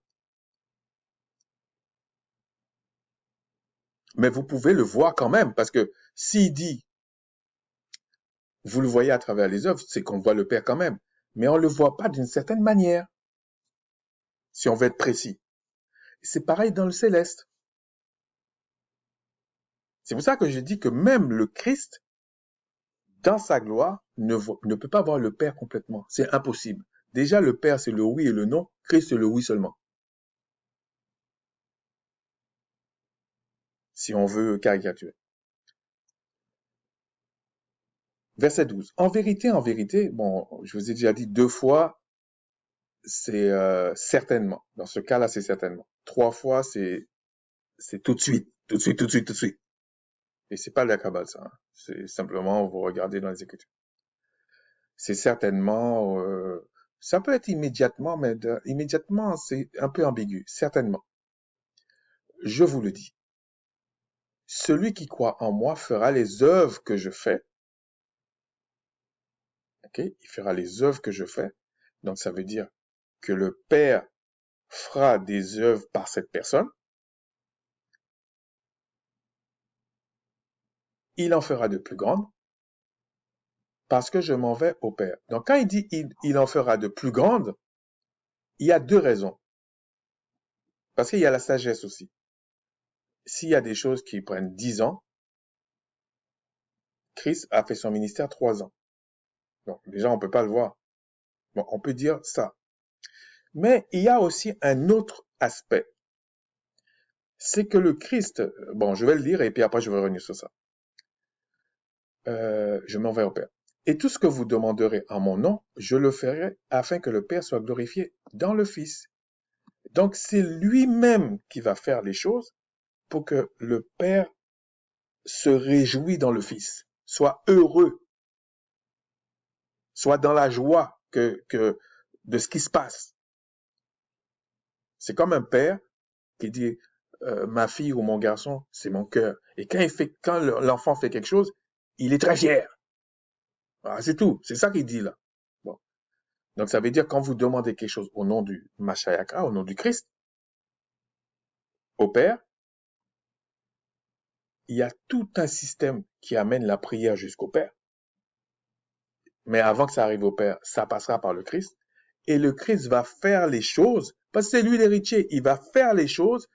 Mais vous pouvez le voir quand même, parce que s'il dit, vous le voyez à travers les œuvres, c'est qu'on voit le Père quand même. Mais on ne le voit pas d'une certaine manière, si on veut être précis. C'est pareil dans le céleste. C'est pour ça que je dis que même le Christ, dans sa gloire, ne peut pas voir le Père complètement. C'est impossible. Déjà, le Père, c'est le oui et le non. Christ, c'est le oui seulement. Si on veut caricaturer. Verset 12. En vérité, bon, je vous ai déjà dit 2 fois, c'est certainement. Dans ce cas-là, c'est certainement. 3 fois, c'est tout de suite, tout de suite, tout de suite, tout de suite. Et c'est pas de la cabale, ça, hein. C'est simplement, vous regardez dans les Écritures. C'est certainement, ça peut être immédiatement, mais immédiatement, c'est un peu ambigu. Certainement. Je vous le dis. Celui qui croit en moi fera les œuvres que je fais. Ok? Il fera les œuvres que je fais. Donc, ça veut dire que le Père fera des œuvres par cette personne. Il en fera de plus grandes parce que je m'en vais au Père. Donc, quand il dit il en fera de plus grandes, il y a 2 raisons. Parce qu'il y a la sagesse aussi. S'il y a des choses qui prennent 10 ans, Christ a fait son ministère 3 ans. Donc, déjà, on ne peut pas le voir. Bon, on peut dire ça. Mais il y a aussi un autre aspect. C'est que le Christ, bon, je vais le lire et puis après je vais revenir sur ça. Je m'en vais au Père. Et tout ce que vous demanderez en mon nom, je le ferai afin que le Père soit glorifié dans le Fils. Donc, c'est lui-même qui va faire les choses pour que le Père se réjouisse dans le Fils, soit heureux, soit dans la joie de ce qui se passe. C'est comme un père qui dit, ma fille ou mon garçon, c'est mon cœur. Et quand l'enfant fait quelque chose, il est très fier. Voilà, c'est tout. C'est ça qu'il dit là. Bon. Donc, ça veut dire quand vous demandez quelque chose au nom du Mashayaka, au nom du Christ, au Père, il y a tout un système qui amène la prière jusqu'au Père. Mais avant que ça arrive au Père, ça passera par le Christ. Et le Christ va faire les choses, parce que c'est lui l'héritier, il va faire les choses,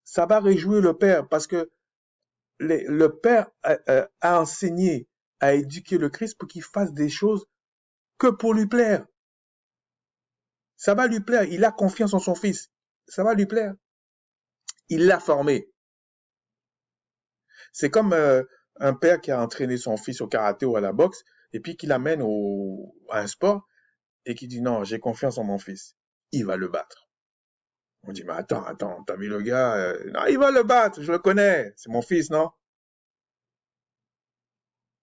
ça va réjouir le Père, parce que le Père a enseigné, a éduqué le Christ pour qu'il fasse des choses que pour lui plaire. Ça va lui plaire, il a confiance en son Fils, ça va lui plaire. Il l'a formé. C'est comme un père qui a entraîné son fils au karaté ou à la boxe, et puis qui l'amène à un sport, et qui dit non, j'ai confiance en mon fils. Il va le battre. On dit, mais attends, t'as vu le gars? Non, il va le battre, je le connais, c'est mon fils, non?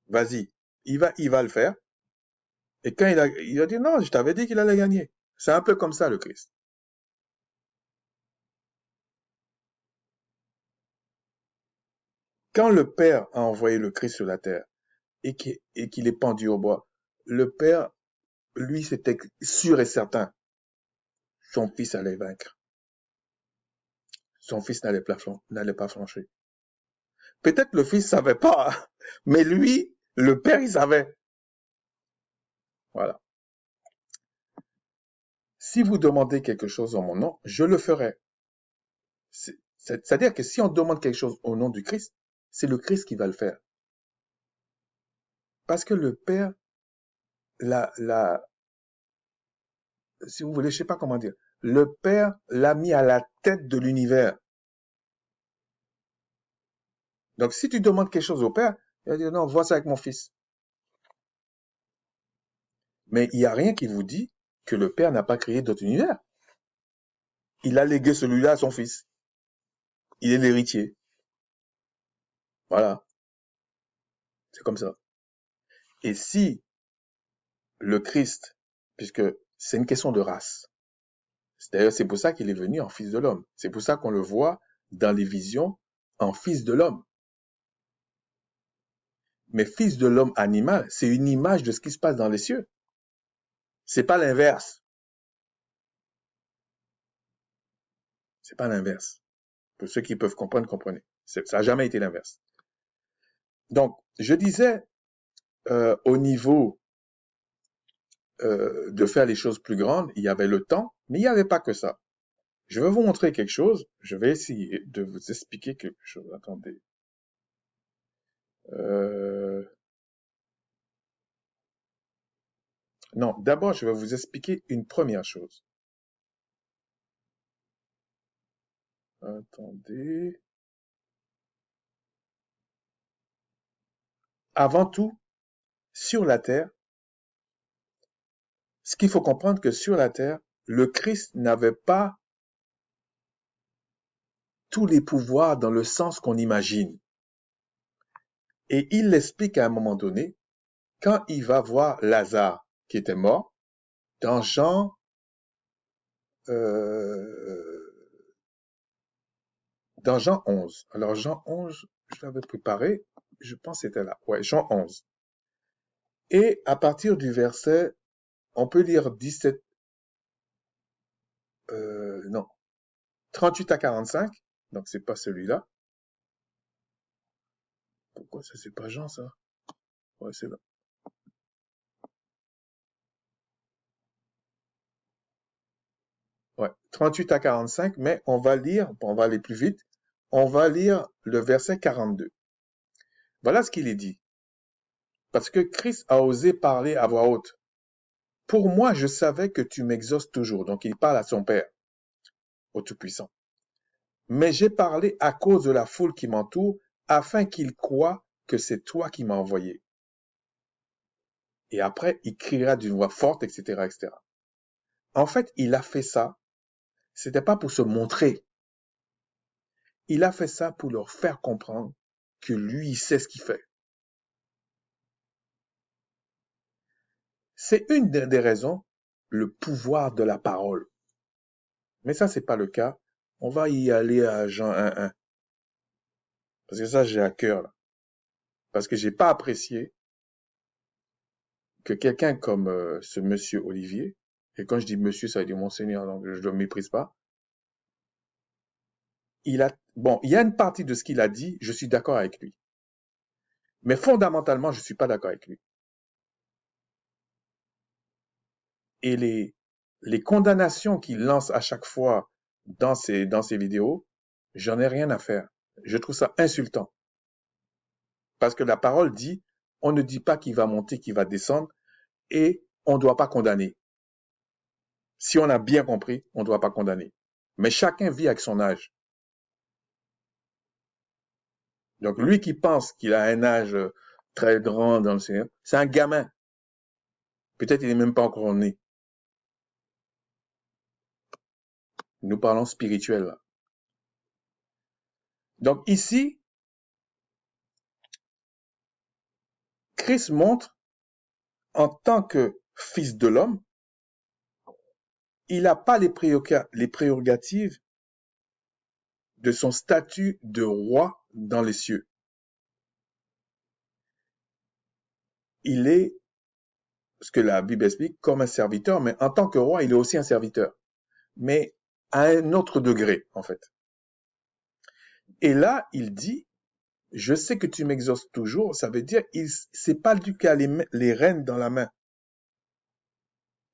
Vas-y, il va le faire. Et quand il a dit, non, je t'avais dit qu'il allait gagner. C'est un peu comme ça, le Christ. Quand le Père a envoyé le Christ sur la terre et qu'il est pendu au bois, le Père, lui, c'était sûr et certain, son fils allait vaincre. Son fils n'allait pas flancher. Peut-être le fils savait pas, mais lui, le Père, il savait. Voilà. Si vous demandez quelque chose en mon nom, je le ferai. C'est-à-dire que si on demande quelque chose au nom du Christ, c'est le Christ qui va le faire. Parce que le Père, si vous voulez, je sais pas comment dire, le Père l'a mis à la tête de l'univers. Donc, si tu demandes quelque chose au Père, il va dire non, vois ça avec mon fils. Mais il n'y a rien qui vous dit que le Père n'a pas créé d'autres univers. Il a légué celui-là à son fils. Il est l'héritier. Voilà. C'est comme ça. Et si le Christ, puisque c'est une question de race, D'ailleurs, c'est pour ça qu'il est venu en fils de l'homme. C'est pour ça qu'on le voit dans les visions en fils de l'homme. Mais fils de l'homme animal, c'est une image de ce qui se passe dans les cieux. C'est pas l'inverse. C'est pas l'inverse. Pour ceux qui peuvent comprendre, comprenez. Ça n'a jamais été l'inverse. Donc, je disais, au niveau de faire les choses plus grandes, il y avait le temps, mais il n'y avait pas que ça. Je vais vous montrer quelque chose. Je vais essayer de vous expliquer quelque chose. Attendez. Non, d'abord, je vais vous expliquer une première chose. Attendez. Avant tout, sur la terre, ce qu'il faut comprendre que sur la terre, le Christ n'avait pas tous les pouvoirs dans le sens qu'on imagine. Et il l'explique à un moment donné, quand il va voir Lazare qui était mort, dans Jean, dans Jean 11. Alors Jean 11, je l'avais préparé, je pense que c'était là. Ouais, Jean 11. Et à partir du verset, on peut lire 17, non, 38 à 45, donc c'est pas celui-là. Pourquoi ça, c'est pas Jean, ça? Ouais, c'est là. Ouais, 38 à 45, mais on va lire, on va aller plus vite, on va lire le verset 42. Voilà ce qu'il est dit. Parce que Christ a osé parler à voix haute. Pour moi, je savais que tu m'exauces toujours. Donc, il parle à son Père, au Tout-Puissant. Mais j'ai parlé à cause de la foule qui m'entoure, afin qu'il croie que c'est toi qui m'as envoyé. Et après, il criera d'une voix forte, etc., etc. En fait, il a fait ça. C'était pas pour se montrer. Il a fait ça pour leur faire comprendre que lui, il sait ce qu'il fait. C'est une des raisons, le pouvoir de la parole. Mais ça, c'est pas le cas. On va y aller à Jean 1:1. Parce que ça, j'ai à cœur, là. Parce que j'ai pas apprécié que quelqu'un comme ce monsieur Olivier, et quand je dis monsieur, ça veut dire monseigneur, donc je ne le méprise pas, bon, il y a une partie de ce qu'il a dit, je suis d'accord avec lui. Mais fondamentalement, je suis pas d'accord avec lui. Et les condamnations qu'il lance à chaque fois dans ses vidéos, j'en ai rien à faire. Je trouve ça insultant. Parce que la parole dit, on ne dit pas qu'il va monter, qu'il va descendre, et on ne doit pas condamner. Si on a bien compris, on ne doit pas condamner. Mais chacun vit avec son âge. Donc lui qui pense qu'il a un âge très grand dans le Seigneur, c'est un gamin. Peut-être il n'est même pas encore né. Nous parlons spirituel là. Donc ici, Christ montre en tant que fils de l'homme, il n'a pas les prérogatives de son statut de roi dans les cieux. Il est, ce que la Bible explique, comme un serviteur, mais en tant que roi, il est aussi un serviteur. Mais à un autre degré, en fait. Et là, il dit, je sais que tu m'exauces toujours, ça veut dire, c'est pas lui qui a les rênes dans la main.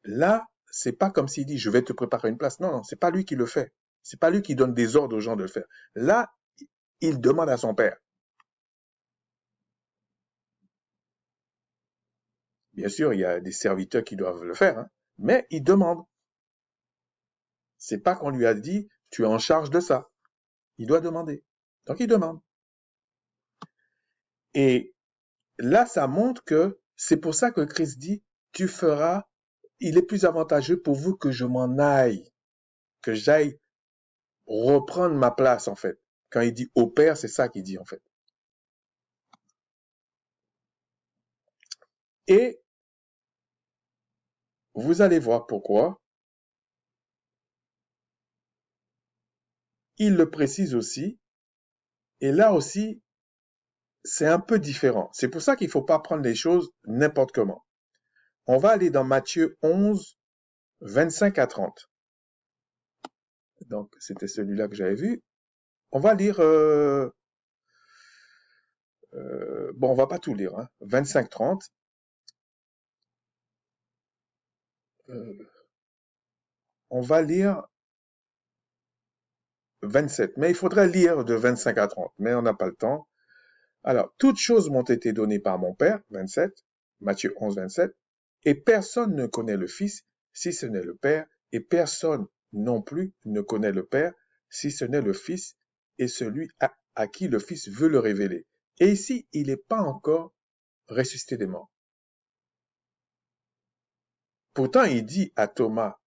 Là, c'est pas comme s'il dit, je vais te préparer une place. Non, non, c'est pas lui qui le fait. C'est pas lui qui donne des ordres aux gens de le faire. Là, il demande à son père. Bien sûr, il y a des serviteurs qui doivent le faire, hein, mais il demande. C'est pas qu'on lui a dit, tu es en charge de ça. Il doit demander. Donc il demande. Et là, ça montre que c'est pour ça que Christ dit, tu feras, il est plus avantageux pour vous que je m'en aille, que j'aille reprendre ma place, en fait. Quand il dit au Père, c'est ça qu'il dit, en fait. Et vous allez voir pourquoi. il le précise aussi, et là aussi, c'est un peu différent. C'est pour ça qu'il ne faut pas prendre les choses n'importe comment. On va aller dans Matthieu 11, 25 à 30. Donc, c'était celui-là que j'avais vu. On va lire, bon, on va pas tout lire, hein. 25, 30. On va lire 27, mais il faudrait lire de 25 à 30, mais on n'a pas le temps. Alors, toutes choses m'ont été données par mon Père, 27, Matthieu 11, 27, et personne ne connaît le Fils si ce n'est le Père, et personne non plus ne connaît le Père si ce n'est le Fils et celui à qui le Fils veut le révéler. Et ici, il n'est pas encore ressuscité des morts. Pourtant, il dit à Thomas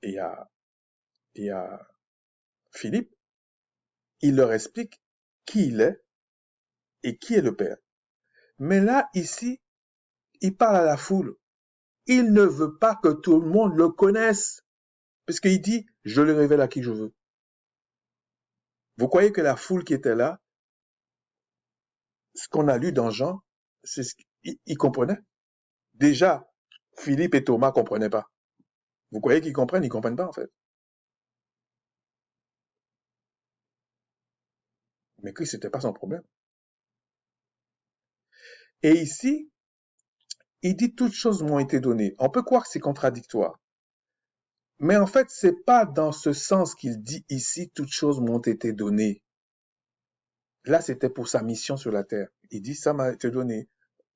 et à Philippe, il leur explique qui il est et qui est le Père. Mais là, ici, il parle à la foule. Il ne veut pas que tout le monde le connaisse. Parce qu'il dit, je le révèle à qui je veux. Vous croyez que la foule qui était là, ce qu'on a lu dans Jean, c'est ce qu'ils comprenaient? Déjà, Philippe et Thomas comprenaient pas. Vous croyez qu'ils comprennent? Ils comprennent pas, en fait. Mais Christ, c'était pas son problème. Et ici, il dit toutes choses m'ont été données. On peut croire que c'est contradictoire. Mais en fait, c'est pas dans ce sens qu'il dit ici toutes choses m'ont été données. Là, c'était pour sa mission sur la terre. Il dit ça m'a été donné.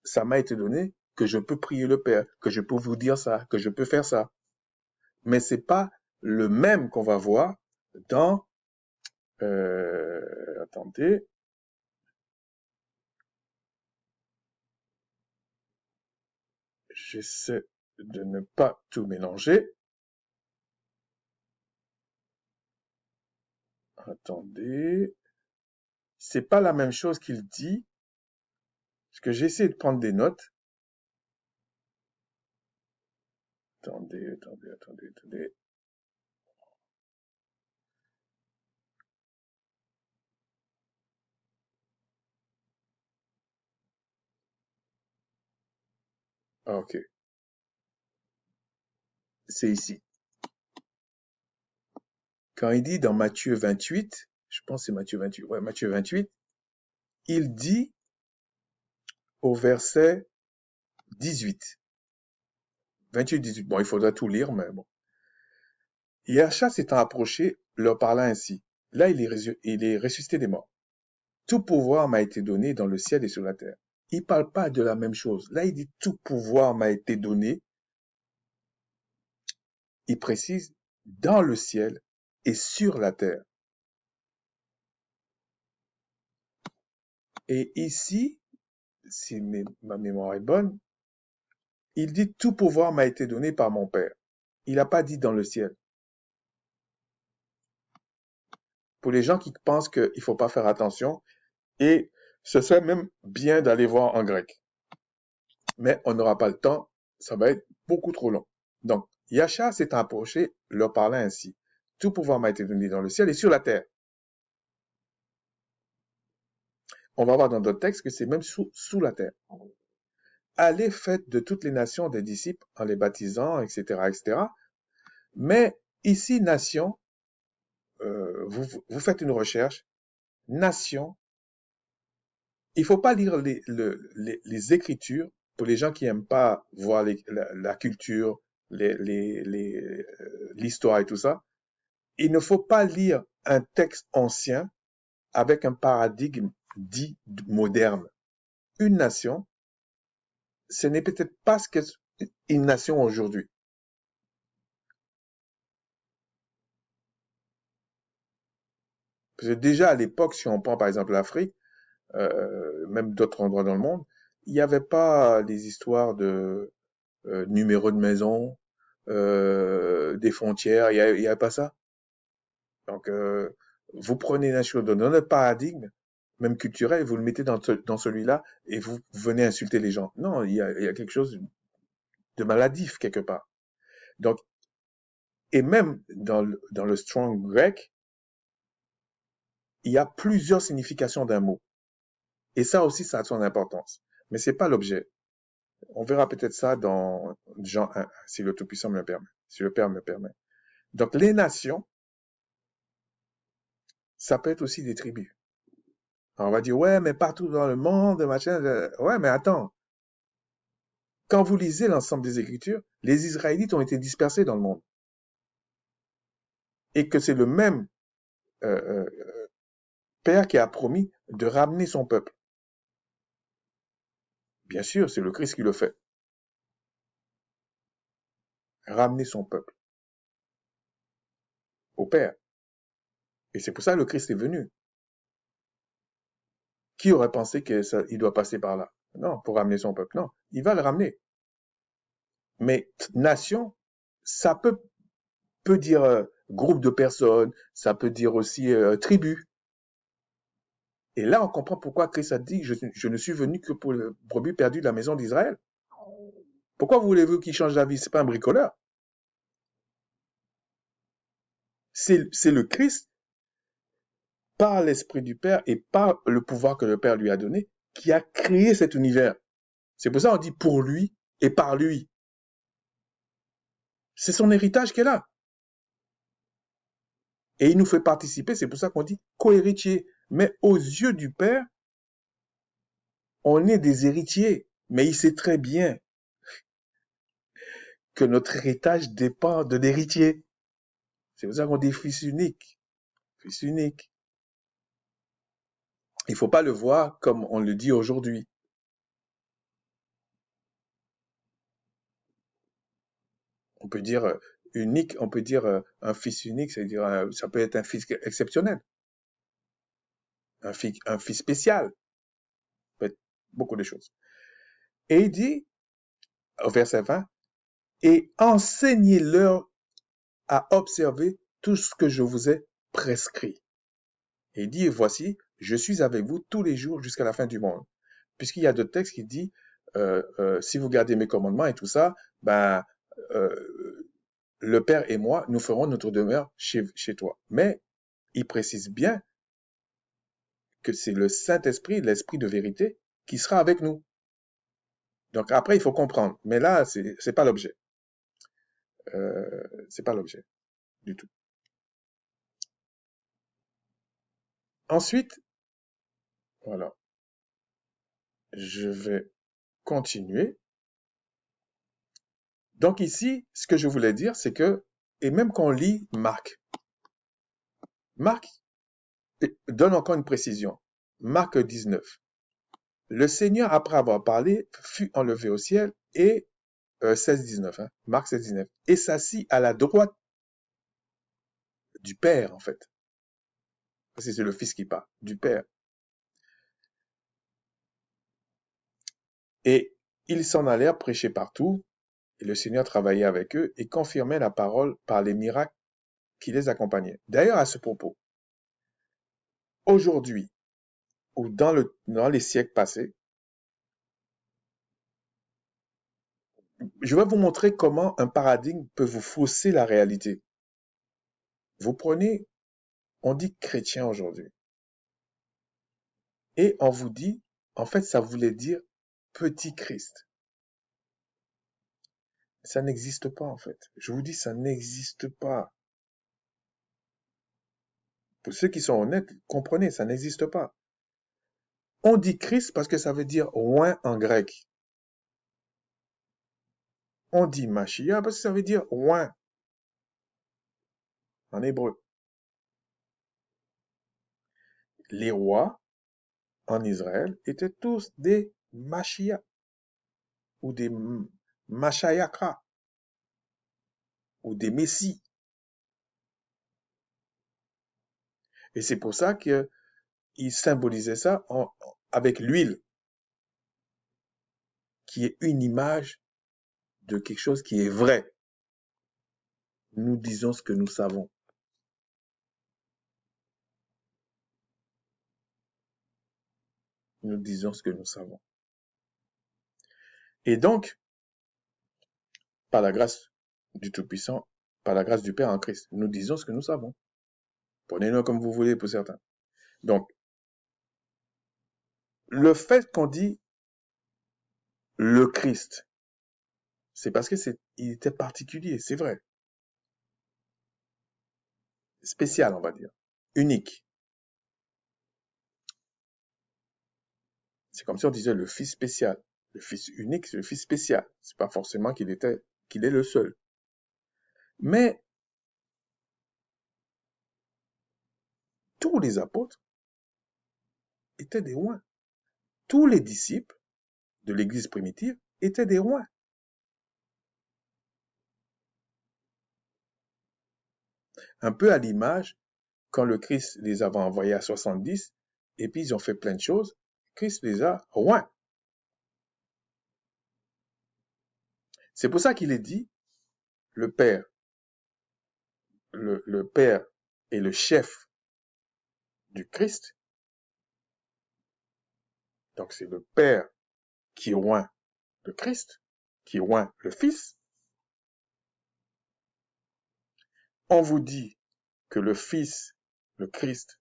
Ça m'a été donné que je peux prier le Père, que je peux vous dire ça, que je peux faire ça. Mais c'est pas le même qu'on va voir dans attendez, j'essaie de ne pas tout mélanger. Attendez, c'est pas la même chose qu'il dit, parce que j'essaie de prendre des notes. Attendez. Ah, ok, c'est ici. Quand il dit dans Matthieu 28, je pense que c'est Matthieu 28, ouais, Matthieu 28, il dit au verset 18, 28, 18, bon, il faudra tout lire, mais bon. Yacha s'étant approché, leur parla ainsi. Là, il est ressuscité des morts. Tout pouvoir m'a été donné dans le ciel et sur la terre. Il parle pas de la même chose. Là, il dit tout pouvoir m'a été donné. Il précise dans le ciel et sur la terre. Et ici, si ma mémoire est bonne, il dit tout pouvoir m'a été donné par mon Père. Il n'a pas dit dans le ciel. Pour les gens qui pensent qu'il ne faut pas faire attention, et ce serait même bien d'aller voir en grec. Mais on n'aura pas le temps, ça va être beaucoup trop long. Donc, Yacha s'est approché, leur parla ainsi. Tout pouvoir m'a été donné dans le ciel et sur la terre. On va voir dans d'autres textes que c'est même sous la terre. Allez, faites de toutes les nations des disciples en les baptisant, etc., etc. Mais ici, nation, vous faites une recherche. Nation, il faut pas lire les Écritures pour les gens qui aiment pas voir la culture, l'histoire et tout ça. Il ne faut pas lire un texte ancien avec un paradigme dit moderne. Une nation, ce n'est peut-être pas ce qu'est une nation aujourd'hui. Parce que déjà à l'époque, si on prend par exemple l'Afrique, même d'autres endroits dans le monde, il n'y avait pas les histoires de numéro de maison, des frontières, il y avait pas ça. Donc, vous prenez une chose dans notre paradigme, même culturel, vous le mettez dans celui-là et vous venez insulter les gens. Non, il y a quelque chose de maladif quelque part. Donc, et même dans le strong grec, il y a plusieurs significations d'un mot. Et ça aussi, ça a son importance. Mais c'est pas l'objet. On verra peut-être ça dans Jean 1, si le Tout-Puissant me le permet, si le Père me permet. Donc, les nations, ça peut être aussi des tribus. Alors, on va dire, ouais, mais partout dans le monde, machin. Ouais, mais attends. Quand vous lisez l'ensemble des Écritures, les Israélites ont été dispersés dans le monde. Et que c'est le même Père qui a promis de ramener son peuple. Bien sûr, c'est le Christ qui le fait. Ramener son peuple au Père. Et c'est pour ça que le Christ est venu. Qui aurait pensé qu'il doit passer par là? Non, pour ramener son peuple. Non, il va le ramener. Mais nation, ça peut dire groupe de personnes, ça peut dire aussi tribu. Et là, on comprend pourquoi Christ a dit, je ne suis venu que pour le brebis perdu de la maison d'Israël. Pourquoi voulez-vous qu'il change d'avis? C'est pas un bricoleur. C'est le Christ, par l'Esprit du Père et par le pouvoir que le Père lui a donné, qui a créé cet univers. C'est pour ça qu'on dit pour lui et par lui. C'est son héritage qui est là. Et il nous fait participer, c'est pour ça qu'on dit co-héritier. Mais aux yeux du Père, on est des héritiers. Mais il sait très bien que notre héritage dépend de l'héritier. C'est pour ça qu'on dit fils unique. Fils unique. Il ne faut pas le voir comme on le dit aujourd'hui. On peut dire unique, on peut dire un fils unique, c'est-à-dire ça peut être un fils exceptionnel, un fils spécial, ça peut être beaucoup de choses. Et il dit, au verset 20, et enseignez-leur à observer tout ce que je vous ai prescrit. Et il dit, et voici, je suis avec vous tous les jours jusqu'à la fin du monde. Puisqu'il y a d'autres textes qui disent, si vous gardez mes commandements et tout ça, ben, le Père et moi, nous ferons notre demeure chez toi. Mais il précise bien que c'est le Saint-Esprit, l'Esprit de vérité, qui sera avec nous. Donc après, il faut comprendre. Mais là, c'est pas l'objet. C'est pas l'objet du tout. Ensuite, voilà, je vais continuer. Donc ici, ce que je voulais dire, c'est que, et même quand on lit Marc donne encore une précision. Marc 19. Le Seigneur, après avoir parlé, fut enlevé au ciel et 16-19, hein, Marc 16-19, et s'assit à la droite du Père, en fait. Parce que c'est le Fils qui parle, du Père. Et ils s'en allèrent prêcher partout, et le Seigneur travaillait avec eux et confirmait la parole par les miracles qui les accompagnaient. D'ailleurs, à ce propos, aujourd'hui, ou dans les siècles passés, je vais vous montrer comment un paradigme peut vous fausser la réalité. Vous prenez, on dit chrétien aujourd'hui, et on vous dit, en fait, ça voulait dire petit Christ. Ça n'existe pas, en fait. Je vous dis, ça n'existe pas. Pour ceux qui sont honnêtes, comprenez, ça n'existe pas. On dit Christ parce que ça veut dire oint en grec. On dit Mashiach parce que ça veut dire oint en hébreu. Les rois en Israël étaient tous des Mashiach ou des Mashayakra ou des Messies. Et c'est pour ça qu'ils symbolisaient ça avec l'huile, qui est une image de quelque chose qui est vrai. Nous disons ce que nous savons. Nous disons ce que nous savons. Et donc, par la grâce du Tout-Puissant, par la grâce du Père en Christ, nous disons ce que nous savons. Prenez-le comme vous voulez pour certains. Donc, le fait qu'on dit le Christ, c'est parce que il était particulier, c'est vrai. Spécial, on va dire. Unique. C'est comme si on disait le fils spécial. Le fils unique, c'est le fils spécial. C'est pas forcément qu'il est le seul. Mais tous les apôtres étaient des rois. Tous les disciples de l'église primitive étaient des rois. Un peu à l'image, quand le Christ les avait envoyés à 70, et puis ils ont fait plein de choses, Christ les a rois. C'est pour ça qu'il est dit, le Père, le Père est le chef du Christ. Donc c'est le Père qui oint le Christ, qui oint le Fils. On vous dit que le Fils, le Christ,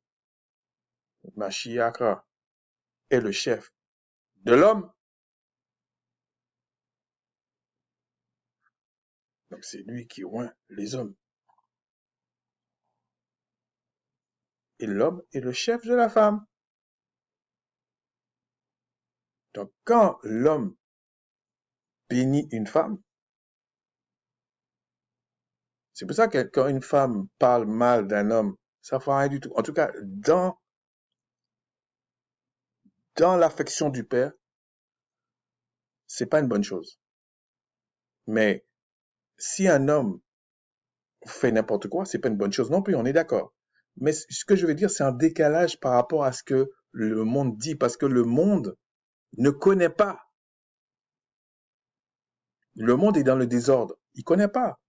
Mashiach, est le chef de l'homme. Donc c'est lui qui oint les hommes. Et l'homme est le chef de la femme. Donc quand l'homme bénit une femme, c'est pour ça que quand une femme parle mal d'un homme, ça ne fait rien du tout. En tout cas, dans l'affection du père, c'est pas une bonne chose. Mais si un homme fait n'importe quoi, c'est pas une bonne chose non plus, on est d'accord. Mais ce que je veux dire, c'est un décalage par rapport à ce que le monde dit, parce que le monde ne connaît pas. Le monde est dans le désordre. Il connaît pas.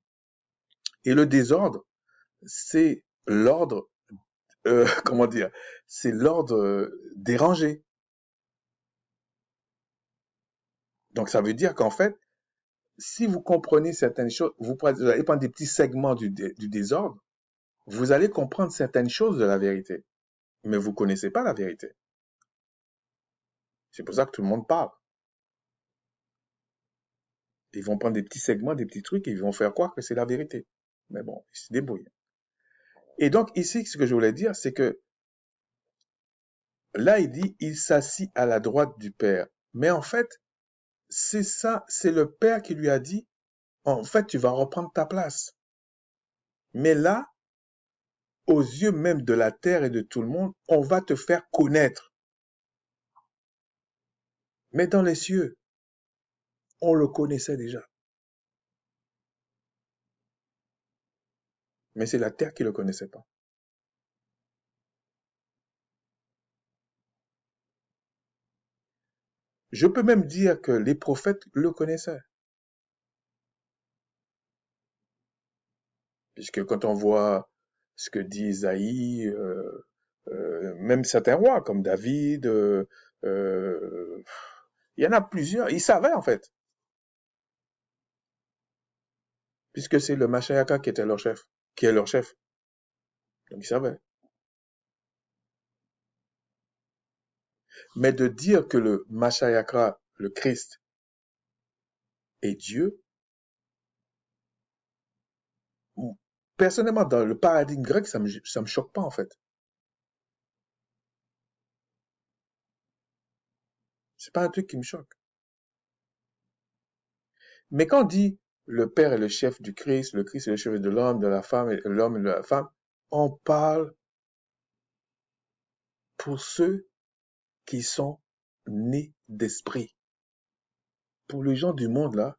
Et le désordre, c'est l'ordre, comment dire, c'est l'ordre dérangé. Donc ça veut dire qu'en fait, si vous comprenez certaines choses, vous allez prendre des petits segments du désordre, vous allez comprendre certaines choses de la vérité. Mais vous ne connaissez pas la vérité. C'est pour ça que tout le monde parle. Ils vont prendre des petits segments, des petits trucs, et ils vont faire croire que c'est la vérité. Mais bon, ils se débrouillent. Et donc ici, ce que je voulais dire, c'est que là, il dit, il s'assit à la droite du Père. Mais en fait, c'est ça, c'est le Père qui lui a dit, en fait, tu vas reprendre ta place. Mais là, aux yeux même de la terre et de tout le monde, on va te faire connaître. Mais dans les cieux, on le connaissait déjà. Mais c'est la terre qui ne le connaissait pas. Je peux même dire que les prophètes le connaissaient. Puisque quand on voit ce que dit Isaïe, même certains rois comme David, euh, il y en a plusieurs, ils savaient en fait, puisque c'est le Machayaka qui était leur chef, qui est leur chef. Donc ils savaient. Mais de dire que le Machayaka, le Christ, est Dieu, personnellement, dans le paradigme grec, ça me choque pas en fait. C'est pas un truc qui me choque. Mais quand on dit le Père est le chef du Christ, le Christ est le chef de l'homme, de la femme, et l'homme et de la femme, on parle pour ceux qui sont nés d'esprit. Pour les gens du monde là,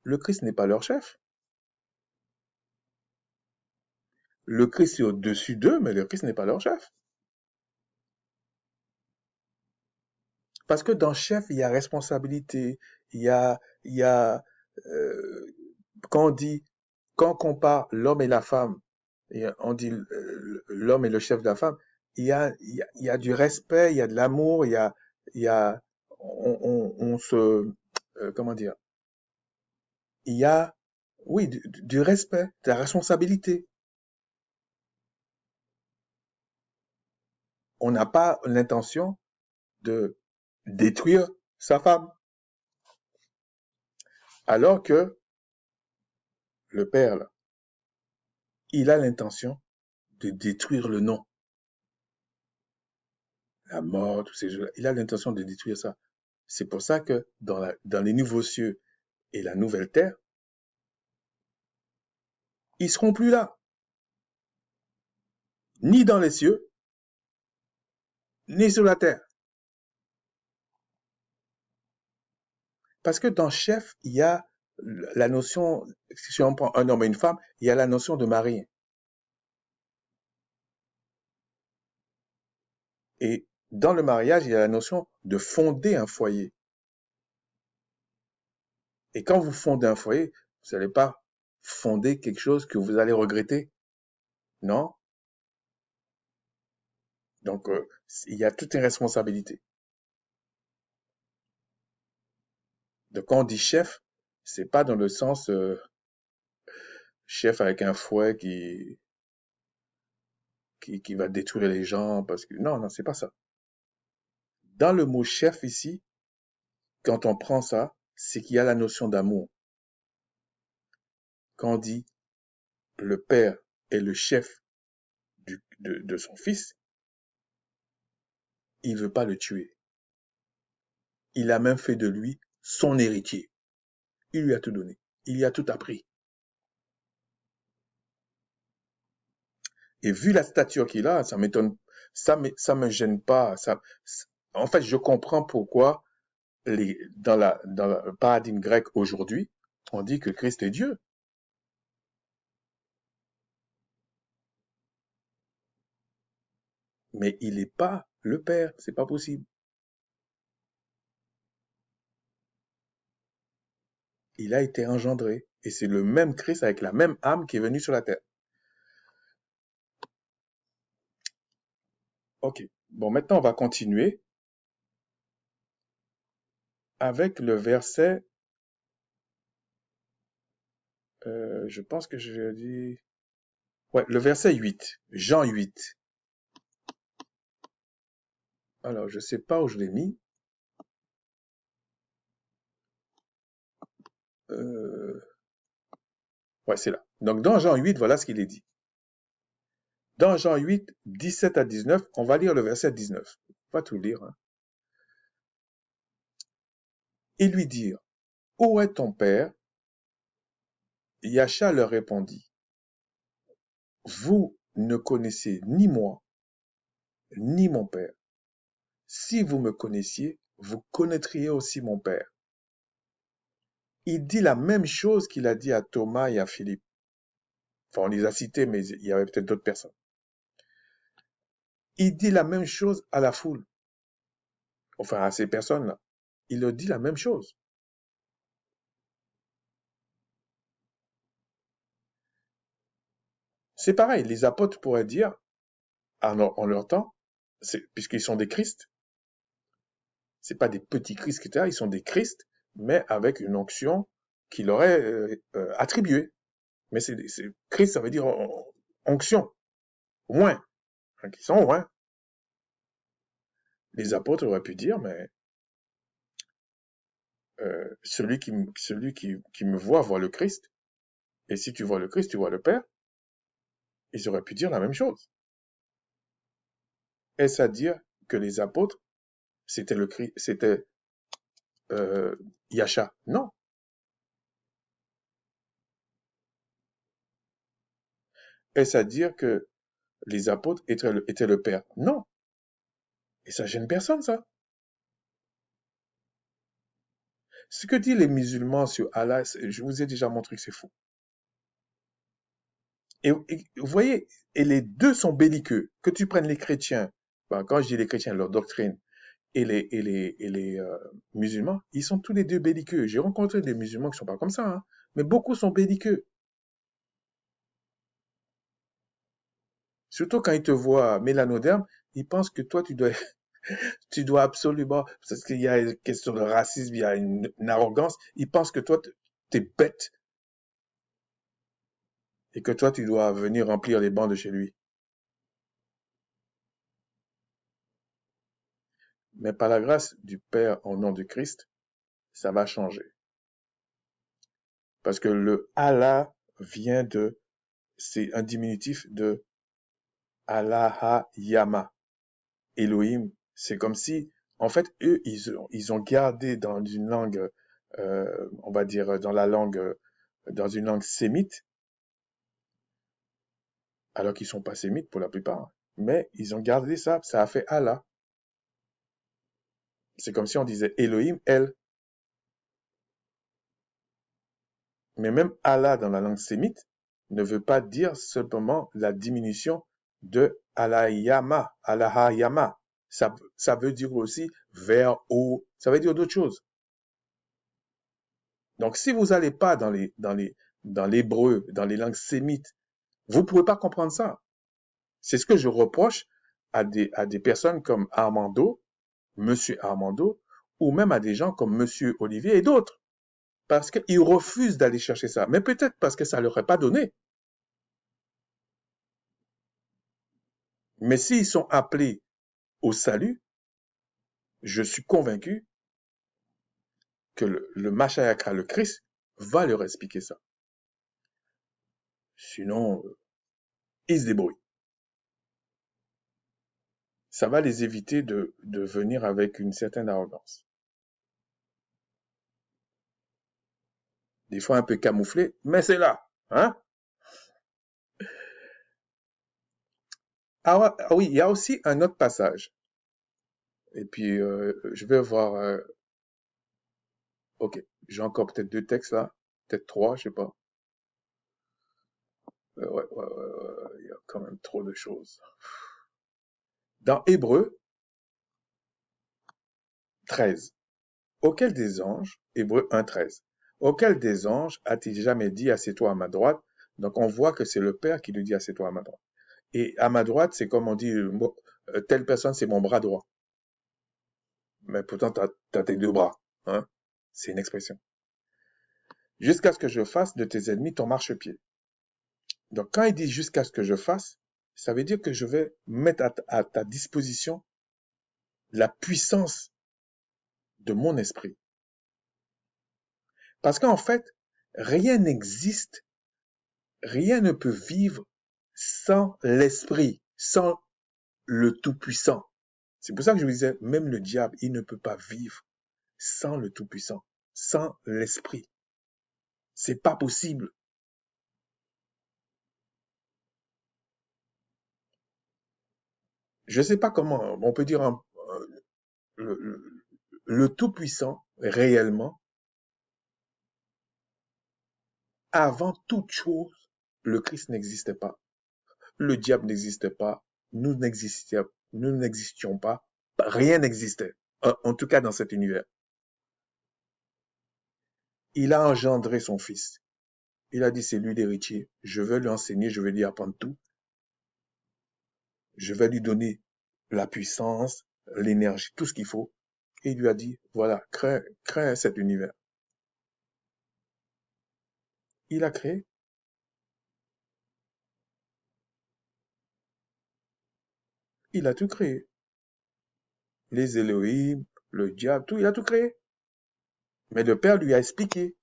le Christ n'est pas leur chef. Le Christ est au-dessus d'eux, mais le Christ n'est pas leur chef. Parce que dans chef, il y a responsabilité, il y a quand on dit, quand on compare l'homme et la femme, et on dit l'homme est le chef de la femme, il y a du respect, il y a de l'amour, il y a, on se, comment dire, il y a, oui, du respect, de la responsabilité. on n'a pas l'intention de détruire sa femme. Alors que le père, là, il a l'intention de détruire le nom, la mort, tous ces jeux-là. Il a l'intention de détruire ça. C'est pour ça que dans les nouveaux cieux et la nouvelle terre, ils seront plus là, ni dans les cieux, ni sur la terre. Parce que dans chef, il y a la notion, si on prend un homme et une femme, il y a la notion de mari. Et dans le mariage, il y a la notion de fonder un foyer. Et quand vous fondez un foyer, vous n'allez pas fonder quelque chose que vous allez regretter. Non? Donc, il y a toute une responsabilité. Donc, quand on dit chef, c'est pas dans le sens chef avec un fouet qui va détruire les gens parce que non, non, c'est pas ça. Dans le mot chef ici, quand on prend ça, c'est qu'il y a la notion d'amour. Quand on dit le père est le chef de son fils, il veut pas le tuer. Il a même fait de lui son héritier. Il lui a tout donné. Il lui a tout appris. Et vu la stature qu'il a, ça m'étonne, ça me gêne pas. En fait, je comprends pourquoi dans le paradigme grec aujourd'hui, on dit que Christ est Dieu. Mais il n'est pas le Père. C'est pas possible. Il a été engendré. Et c'est le même Christ avec la même âme qui est venu sur la terre. Ok. Bon, maintenant, on va continuer avec le verset, je pense que je dit, ouais, le verset 8, Jean 8. Alors, je sais pas où je l'ai mis. Euh, ouais, c'est là. Donc, dans Jean 8, voilà ce qu'il est dit. Dans Jean 8, 17 à 19, on va lire le verset 19. On va tout lire. Hein. Ils lui dirent, où est ton père? Yacha leur répondit, vous ne connaissez ni moi, ni mon père. Si vous me connaissiez, vous connaîtriez aussi mon père. Il dit la même chose qu'il a dit à Thomas et à Philippe. Enfin, on les a cités, mais il y avait peut-être d'autres personnes. Il dit la même chose à la foule. Enfin, à ces personnes-là. Il leur dit la même chose. C'est pareil, les apôtres pourraient dire, en leur temps, puisqu'ils sont des Christ, c'est pas des petits Christ, etc., ils sont des Christ, mais avec une onction qui leur est attribuée. Mais Christ, ça veut dire onction, oint, hein, qui sont oints. Les apôtres auraient pu dire, mais celui qui me voit le Christ, et si tu vois le Christ, tu vois le Père. Ils auraient pu dire la même chose. Est-ce à dire que les apôtres, c'était Yacha? Non. Est-ce à dire que les apôtres étaient le Père? Non. Et ça gêne personne, ça. Ce que disent les musulmans sur Allah, je vous ai déjà montré que c'est faux. Et vous voyez, et les deux sont belliqueux. Que tu prennes les chrétiens, ben, quand je dis les chrétiens, leur doctrine, et les musulmans, ils sont tous les deux belliqueux. J'ai rencontré des musulmans qui sont pas comme ça, hein, mais beaucoup sont belliqueux. Surtout quand ils te voient mélanoderme, ils pensent que toi, tu dois absolument, parce qu'il y a une question de racisme, il y a une arrogance, ils pensent que toi, t'es bête et que toi, tu dois venir remplir les bancs de chez lui. Mais par la grâce du Père au nom du Christ, ça va changer. Parce que le Allah c'est un diminutif de Allah Yama, Elohim. C'est comme si, en fait, eux, ils ont gardé dans une langue, on va dire dans une langue sémite, alors qu'ils sont pas sémites pour la plupart. Mais ils ont gardé ça, ça a fait Allah. C'est comme si on disait Elohim, El. Mais même Allah dans la langue sémite ne veut pas dire simplement la diminution de Alayama, Alahayama. Ça veut dire aussi vers haut, ça veut dire d'autres choses. Donc si vous n'allez pas dans l'hébreu, dans les langues sémites, vous ne pouvez pas comprendre ça. C'est ce que je reproche à des personnes comme Armando, Monsieur Armando, ou même à des gens comme Monsieur Olivier et d'autres. Parce qu'ils refusent d'aller chercher ça. Mais peut-être parce que ça ne leur est pas donné. Mais s'ils sont appelés au salut, je suis convaincu que le Mashiach, le Christ, va leur expliquer ça. Sinon, ils se débrouillent. Ça va les éviter de venir avec une certaine arrogance. Des fois un peu camouflé, mais c'est là. Hein? Ah oui, il y a aussi un autre passage. Et puis, je vais voir... ok, j'ai encore peut-être 2 textes là. Peut-être 3, je sais pas. Ouais, il y a quand même trop de choses. Dans Hébreu 13, auquel des anges, Hébreu 1,13, auquel des anges a-t-il jamais dit assieds-toi à ma droite? Donc on voit que c'est le Père qui lui dit assieds-toi à ma droite. Et à ma droite, c'est comme on dit, telle personne, c'est mon bras droit. Mais pourtant, t'as tes 2 bras. Hein? C'est une expression. Jusqu'à ce que je fasse de tes ennemis ton marchepied. Donc quand il dit jusqu'à ce que je fasse, ça veut dire que je vais mettre à ta disposition la puissance de mon esprit. Parce qu'en fait, rien n'existe, rien ne peut vivre sans l'esprit, sans le Tout-Puissant. C'est pour ça que je vous disais, même le diable, il ne peut pas vivre sans le Tout-Puissant, sans l'esprit. C'est pas possible. Je sais pas comment, on peut dire le Tout-Puissant, réellement, avant toute chose, le Christ n'existait pas. Le diable n'existait pas. Nous n'existions pas. Rien n'existait. En tout cas, dans cet univers. Il a engendré son fils. Il a dit, c'est lui l'héritier. Je vais lui enseigner, je vais lui apprendre tout. Je vais lui donner la puissance, l'énergie, tout ce qu'il faut. Et il lui a dit, voilà, crée cet univers. Il a créé. Il a tout créé. Les Elohim, le diable, tout, il a tout créé. Mais le Père lui a expliqué.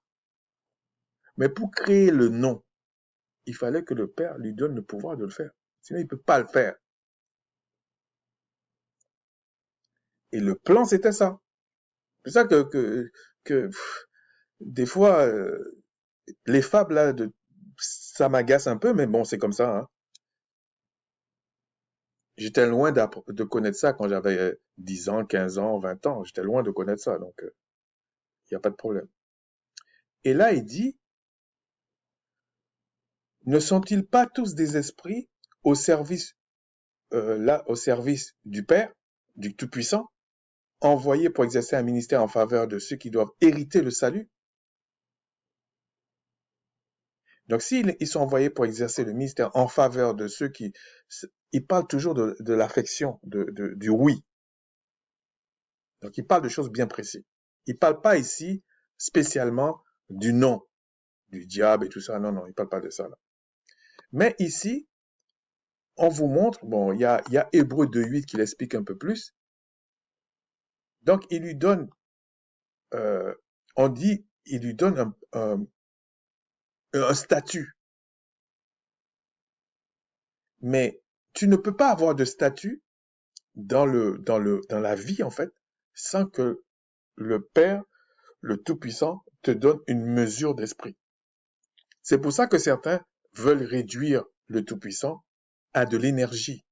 Mais pour créer le nom, il fallait que le Père lui donne le pouvoir de le faire. Sinon, il ne peut pas le faire. Et le plan, c'était ça. C'est ça que des fois, les fables, là, ça m'agace un peu, mais bon, c'est comme ça. Hein. J'étais loin de connaître ça quand j'avais 10 ans, 15 ans, 20 ans. J'étais loin de connaître ça, donc il n'y a pas de problème. Et là, il dit, ne sont-ils pas tous des esprits au service, au service du Père, du Tout-Puissant, envoyés pour exercer un ministère en faveur de ceux qui doivent hériter le salut? Donc, s'ils sont envoyés pour exercer le ministère en faveur de ceux qui... Il parle toujours de l'affection, du oui. Donc, il parle de choses bien précises. Il ne parle pas ici spécialement du non, du diable et tout ça. Non, non, il ne parle pas de ça. Là. Mais ici, on vous montre, bon, il y a Hébreu 2.8 qui l'explique un peu plus. Donc, il lui donne, euh, on dit, il lui donne un statut. Mais tu ne peux pas avoir de statut dans la vie, en fait, sans que le Père, le Tout-Puissant, te donne une mesure d'esprit. C'est pour ça que certains veulent réduire le Tout-Puissant à de l'énergie.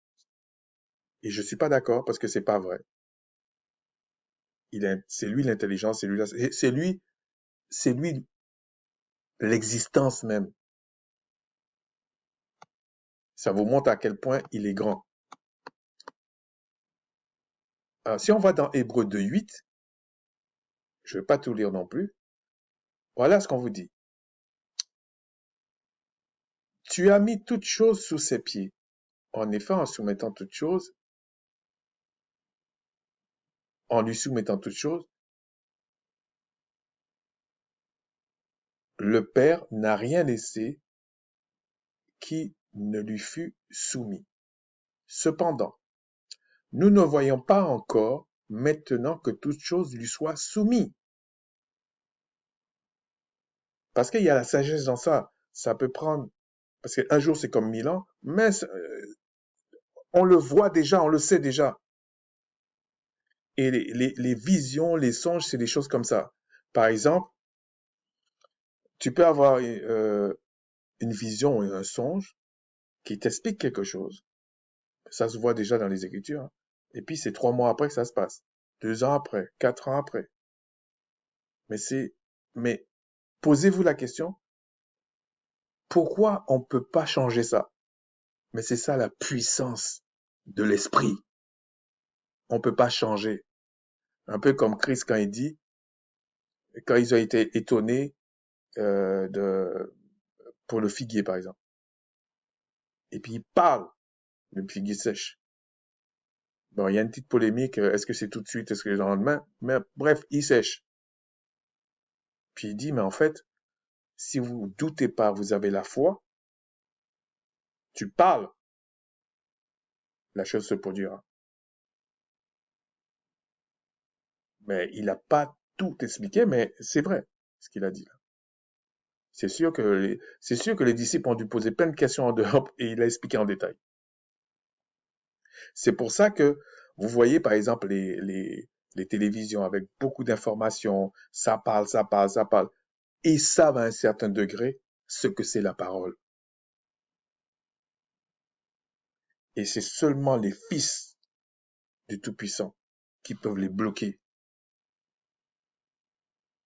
Et je suis pas d'accord parce que c'est pas vrai. C'est lui l'intelligence, c'est lui l'existence même. Ça vous montre à quel point il est grand. Alors, si on va dans Hébreux 2:8, je ne vais pas tout lire non plus. Voilà ce qu'on vous dit. Tu as mis toutes choses sous ses pieds. En effet, en lui soumettant toutes choses, le Père n'a rien laissé qui ne lui fût soumis. Cependant, nous ne voyons pas encore maintenant que toutes choses lui soient soumises. Parce qu'il y a la sagesse dans ça. Ça peut prendre, parce qu'un jour c'est comme 1000 ans, mais on le voit déjà, on le sait déjà. Et les visions, les songes, c'est des choses comme ça. Par exemple, tu peux avoir une vision et un songe qui t'explique quelque chose. Ça se voit déjà dans les Écritures, hein. Et puis c'est 3 mois après que ça se passe. 2 ans après, 4 ans après. Mais mais posez-vous la question, pourquoi on ne peut pas changer ça? Mais c'est ça la puissance de l'esprit. On ne peut pas changer. Un peu comme Christ quand il dit, quand ils ont été étonnés pour le figuier par exemple. Et puis il parle, le figuier sèche. Bon, il y a une petite polémique, est-ce que c'est tout de suite, est-ce que c'est le lendemain? Mais bref, il sèche. Puis il dit, mais en fait, si vous ne doutez pas, vous avez la foi, tu parles, la chose se produira. Mais il n'a pas tout expliqué, mais c'est vrai ce qu'il a dit là. C'est sûr que les disciples ont dû poser plein de questions en dehors et il a expliqué en détail. C'est pour ça que vous voyez par exemple les télévisions avec beaucoup d'informations, ça parle, ça parle, ça parle. Et ils savent à un certain degré ce que c'est la parole. Et c'est seulement les fils du Tout-Puissant qui peuvent les bloquer.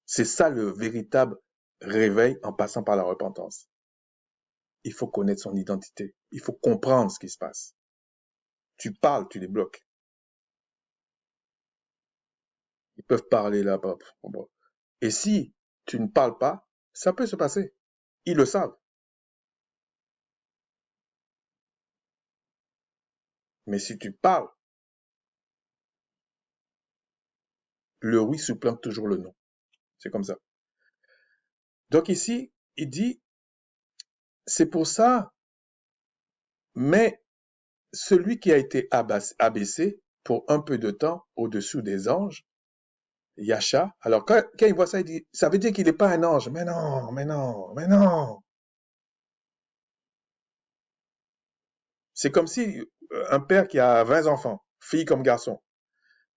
C'est ça le véritable réveil en passant par la repentance. Il faut connaître son identité. Il faut comprendre ce qui se passe. Tu parles, tu les bloques. Ils peuvent parler là-bas. Et si tu ne parles pas, ça peut se passer. Ils le savent. Mais si tu parles, le oui supplante toujours le non. C'est comme ça. Donc ici, il dit, c'est pour ça, mais celui qui a été abaissé pour un peu de temps au-dessous des anges, Yasha, alors quand il voit ça, il dit, ça veut dire qu'il n'est pas un ange. Mais non, mais non, mais non. C'est comme si un père qui a 20 enfants, filles comme garçons,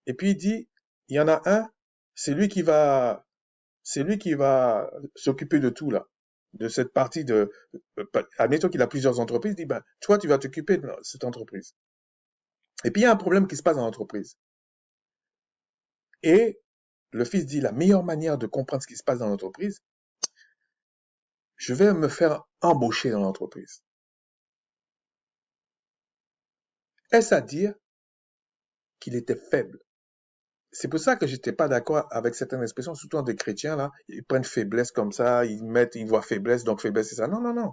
et puis il dit, il y en a un, c'est lui qui va, c'est lui qui va s'occuper de tout là, de cette partie de, admettons qu'il a plusieurs entreprises, il dit, ben, toi tu vas t'occuper de cette entreprise. Et puis il y a un problème qui se passe dans l'entreprise. Et le fils dit, la meilleure manière de comprendre ce qui se passe dans l'entreprise, je vais me faire embaucher dans l'entreprise. Est-ce à dire qu'il était faible? C'est pour ça que j'étais pas d'accord avec certaines expressions, surtout des chrétiens, là. Ils prennent faiblesse comme ça, ils voient faiblesse, donc faiblesse, c'est ça. Non, non, non.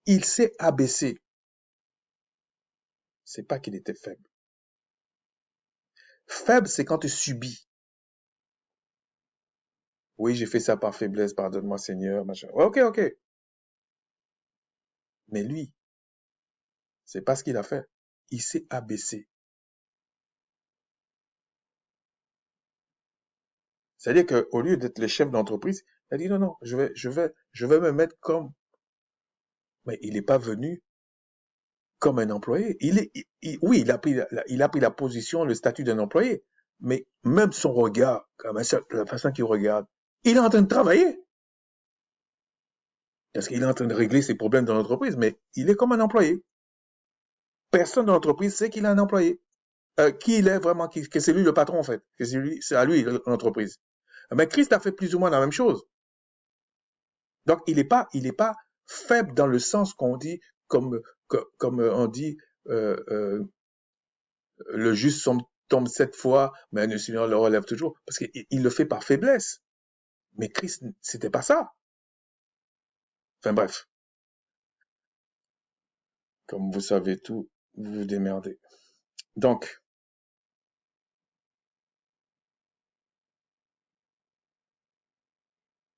Il s'est abaissé. C'est pas qu'il était faible. Faible, c'est quand tu subis. Oui, j'ai fait ça par faiblesse, pardonne-moi, Seigneur, machin. Ok, ok. Mais lui, c'est pas ce qu'il a fait. Il s'est abaissé. C'est-à-dire qu'au lieu d'être le chef d'entreprise, il a dit non, non, je vais me mettre comme, mais il n'est pas venu comme un employé. Oui, il a pris la position, le statut d'un employé, mais même son regard, comme la façon qu'il regarde, il est en train de travailler. Parce qu'il est en train de régler ses problèmes dans l'entreprise, mais il est comme un employé. Personne dans l'entreprise sait qu'il est un employé. Qui il est vraiment, que c'est lui le patron en fait, que c'est à lui l'entreprise. Mais Christ a fait plus ou moins la même chose. Donc il est pas faible dans le sens qu'on dit, comme on dit, euh, euh, le juste tombe 7 fois, mais le Seigneur le relève toujours, parce qu'il le fait par faiblesse. Mais Christ, c'était pas ça. Enfin bref, comme vous savez tout, vous vous démerdez. Donc,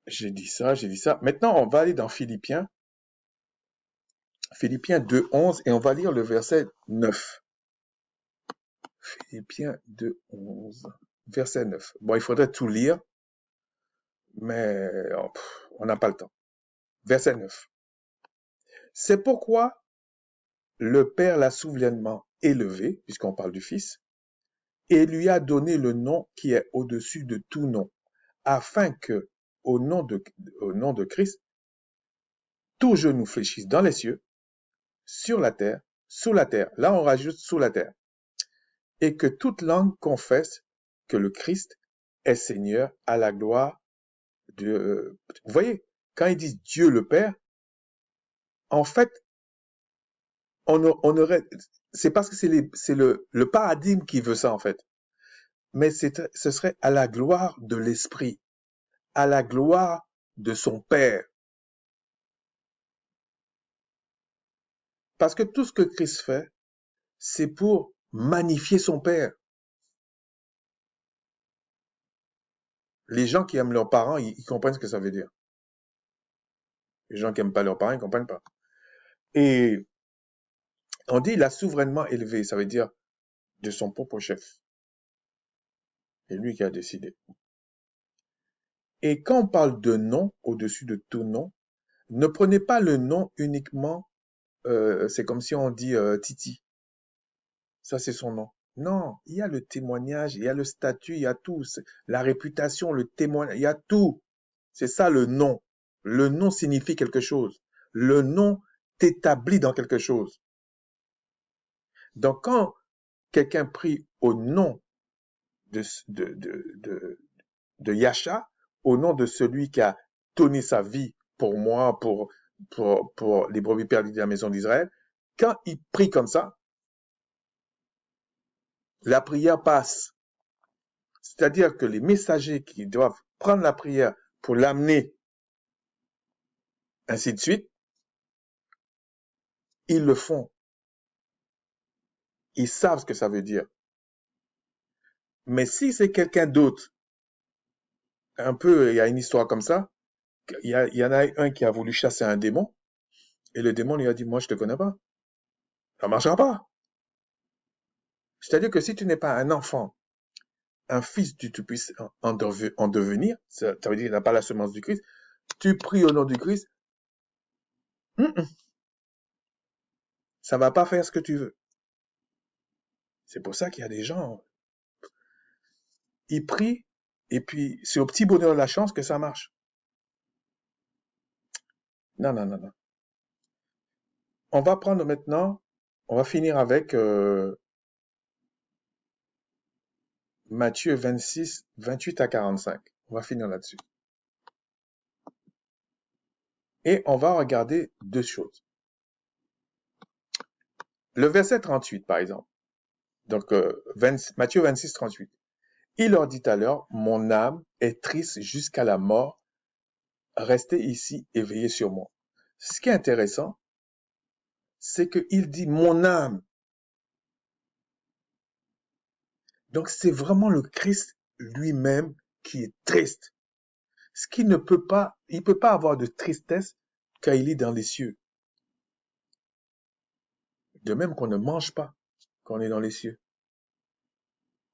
j'ai dit ça, j'ai dit ça. Maintenant, on va aller dans Philippiens 2:11, et on va lire le verset 9. Philippiens 2:11, verset 9. Bon, il faudrait tout lire, mais on n'a pas le temps. Verset 9. C'est pourquoi le Père l'a souverainement élevé, puisqu'on parle du Fils, et lui a donné le nom qui est au-dessus de tout nom, afin que, au nom de, au nom de Christ, tout genou fléchisse dans les cieux, sur la terre, sous la terre. Là, on rajoute sous la terre. Et que toute langue confesse que le Christ est Seigneur, à la gloire de... Vous voyez, quand ils disent Dieu le Père, en fait, on aurait... C'est parce que c'est le paradigme qui veut ça, en fait. Mais ce serait à la gloire de l'Esprit, à la gloire de son Père. Parce que tout ce que Christ fait, c'est pour magnifier son Père. Les gens qui aiment leurs parents, ils comprennent ce que ça veut dire. Les gens qui n'aiment pas leurs parents, ils ne comprennent pas. Et on dit il a souverainement élevé, ça veut dire de son propre chef. C'est lui qui a décidé. Et quand on parle de nom, au-dessus de tout nom, ne prenez pas le nom uniquement, c'est comme si on dit Titi, ça c'est son nom. Non, il y a le témoignage, il y a le statut, il y a tout, la réputation, le témoignage, il y a tout. C'est ça le nom. Le nom signifie quelque chose. Le nom t'établit dans quelque chose. Donc quand quelqu'un prie au nom de, de, de, de, de Yasha, au nom de celui qui a donné sa vie pour moi, pour les brebis perdues de la maison d'Israël, quand il prie comme ça, la prière passe. C'est-à-dire que les messagers qui doivent prendre la prière pour l'amener, ainsi de suite, ils le font. Ils savent ce que ça veut dire. Mais si c'est quelqu'un d'autre, un peu, il y a une histoire comme ça, il y en a un qui a voulu chasser un démon, et le démon lui a dit, moi je te connais pas. Ça marchera pas. C'est-à-dire que si tu n'es pas un enfant, un fils du Tout-Puissant en devenir, ça veut dire qu'il n'a pas la semence du Christ, tu pries au nom du Christ, ça va pas faire ce que tu veux. C'est pour ça qu'il y a des gens, ils prient, et puis c'est au petit bonheur de la chance que ça marche. Non, non, non, non. On va prendre maintenant, on va finir avec Matthieu 26, 28 à 45. On va finir là-dessus. Et on va regarder deux choses. Le verset 38, par exemple. Donc, Matthieu 26, 38. Il leur dit alors, mon âme est triste jusqu'à la mort, restez ici et veillez sur moi. Ce qui est intéressant, c'est qu'il dit mon âme. Donc, c'est vraiment le Christ lui-même qui est triste. Ce qui ne peut pas, il peut pas avoir de tristesse quand il est dans les cieux. De même qu'on ne mange pas quand on est dans les cieux.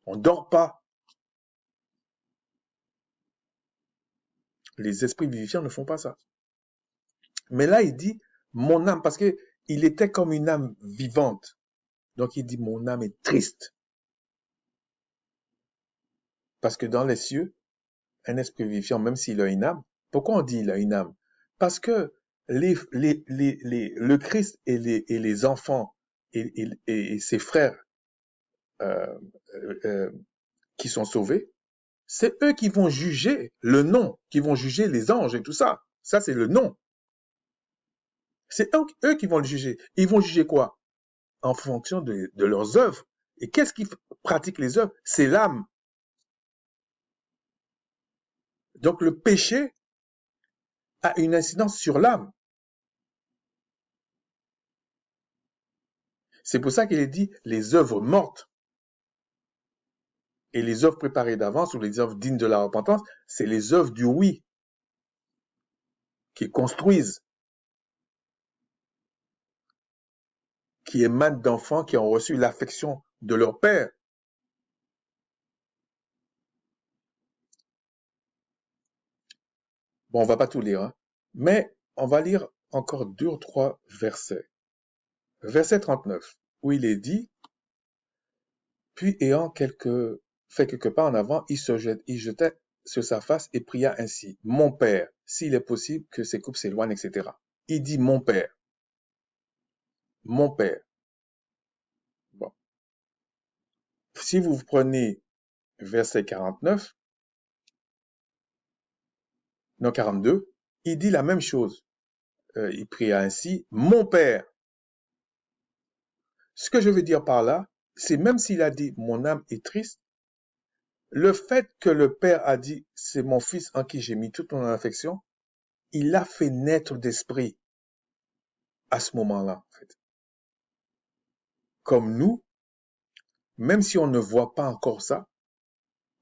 On dort pas. Les esprits vivifiants ne font pas ça. Mais là, il dit mon âme, parce que il était comme une âme vivante. Donc, il dit mon âme est triste. Parce que dans les cieux, un esprit vivifiant, même s'il a une âme, pourquoi on dit il a une âme? Parce que le Christ et les enfants et ses frères euh, euh, qui sont sauvés, c'est eux qui vont juger le nom, qui vont juger les anges et tout ça. Ça, c'est le nom. C'est eux qui vont le juger. Ils vont juger quoi? En fonction de leurs œuvres. Et qu'est-ce qui pratique les œuvres? C'est l'âme. Donc le péché a une incidence sur l'âme. C'est pour ça qu'il est dit les œuvres mortes et les œuvres préparées d'avance ou les œuvres dignes de la repentance, c'est les œuvres du oui qui construisent, qui émanent d'enfants qui ont reçu l'affection de leur père. Bon, on va pas tout lire, hein, mais on va lire encore 2 ou 3 versets. Verset 39, où il est dit, puis ayant fait quelques pas en avant, il jetait sur sa face et pria ainsi, mon père, s'il est possible que ces coupes s'éloignent, etc. Il dit mon père, mon père. Bon. Si vous prenez verset 49, non 42, il dit la même chose. Il pria ainsi, mon père. Ce que je veux dire par là, c'est même s'il a dit mon âme est triste, le fait que le père a dit c'est mon fils en qui j'ai mis toute mon affection, il l'a fait naître d'esprit à ce moment-là, en fait. Comme nous, même si on ne voit pas encore ça,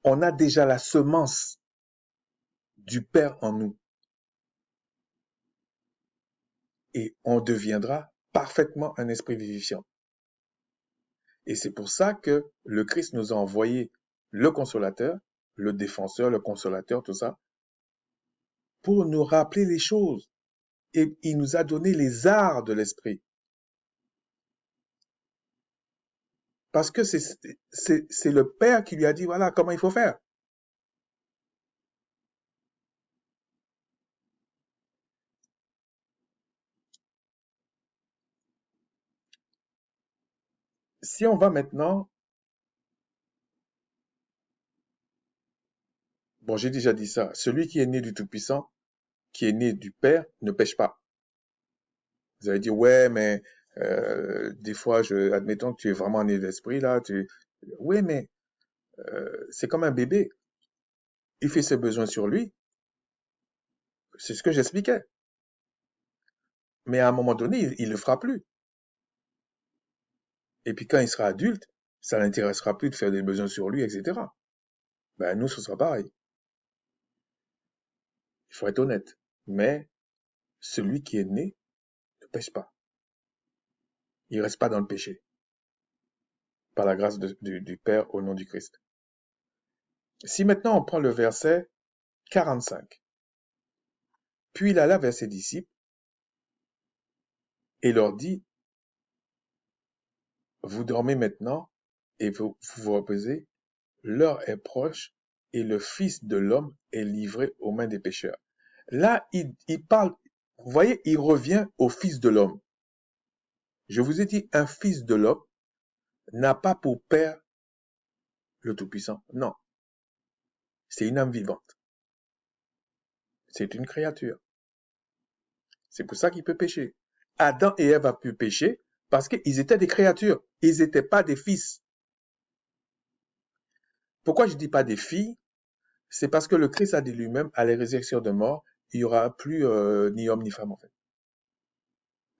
on a déjà la semence du Père en nous. Et on deviendra parfaitement un esprit vivifiant. Et c'est pour ça que le Christ nous a envoyé le consolateur, le défenseur, le consolateur, tout ça, pour nous rappeler les choses. Et il nous a donné les arts de l'esprit. Parce que c'est le Père qui lui a dit, voilà comment il faut faire. Si on va maintenant, bon, j'ai déjà dit ça, celui qui est né du Tout-Puissant, qui est né du Père, ne pêche pas. Vous allez dire, ouais, mais des fois, admettons que tu es vraiment né d'esprit, là, oui, mais c'est comme un bébé. Il fait ses besoins sur lui. C'est ce que j'expliquais. Mais à un moment donné, il le fera plus. Et puis quand il sera adulte, ça l'intéressera plus de faire des besoins sur lui, etc. Ben, nous, ce sera pareil. Il faut être honnête. Mais celui qui est né ne pêche pas. Il reste pas dans le péché. Par la grâce du Père au nom du Christ. Si maintenant on prend le verset 45. Puis il alla vers ses disciples et leur dit, vous dormez maintenant et vous reposez, l'heure est proche et le Fils de l'homme est livré aux mains des pécheurs. Là, il parle, vous voyez, il revient au Fils de l'homme. Je vous ai dit, un Fils de l'homme n'a pas pour père le Tout-Puissant. Non, c'est une âme vivante. C'est une créature. C'est pour ça qu'il peut pécher. Adam et Ève ont pu pécher parce qu'ils étaient des créatures. Ils n'étaient pas des fils. Pourquoi je dis pas des filles? C'est parce que le Christ a dit lui-même, à la résurrection de mort, il n'y aura plus ni homme ni femme en fait.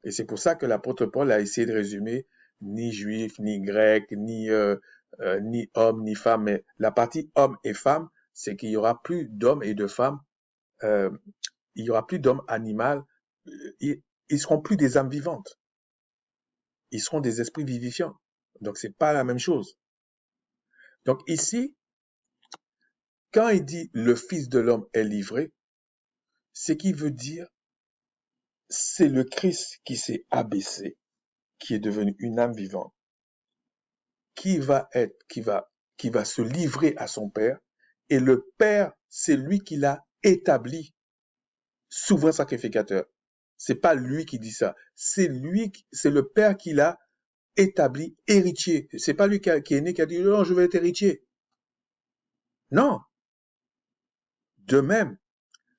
Et c'est pour ça que l'apôtre Paul a essayé de résumer ni juif, ni grec, ni homme, ni femme. Mais la partie homme et femme, c'est qu'il y aura plus d'hommes et de femmes. euh, il y aura plus d'hommes animaux. Ils seront plus des âmes vivantes. Ils seront des esprits vivifiants. Donc c'est pas la même chose. Donc ici, quand il dit le Fils de l'homme est livré, Ce qui veut dire, c'est le Christ qui s'est abaissé, qui est devenu une âme vivante, qui va se livrer à son Père, et le Père, c'est lui qui l'a établi, souverain sacrificateur. C'est pas lui qui dit ça, c'est le Père qui l'a établi héritier. C'est pas lui qui est né qui a dit non, je vais être héritier. Non. De même,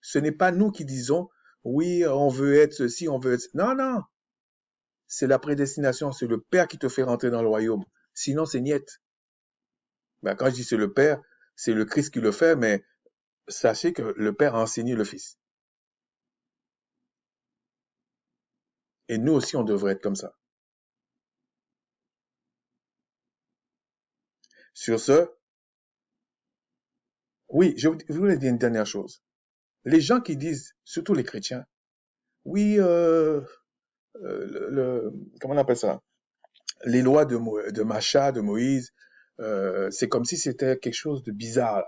ce n'est pas nous qui disons oui, on veut être ceci, on veut être. Non, non. C'est la prédestination, c'est le Père qui te fait rentrer dans le royaume. Sinon, c'est niette. Ben, quand je dis c'est le Père, c'est le Christ qui le fait, mais sachez que le Père a enseigné le Fils. Et nous aussi, on devrait être comme ça. Sur ce, oui, je voulais dire une dernière chose. Les gens qui disent, surtout les chrétiens, oui, comment on appelle ça? Les lois de Macha, de Moïse, c'est comme si c'était quelque chose de bizarre.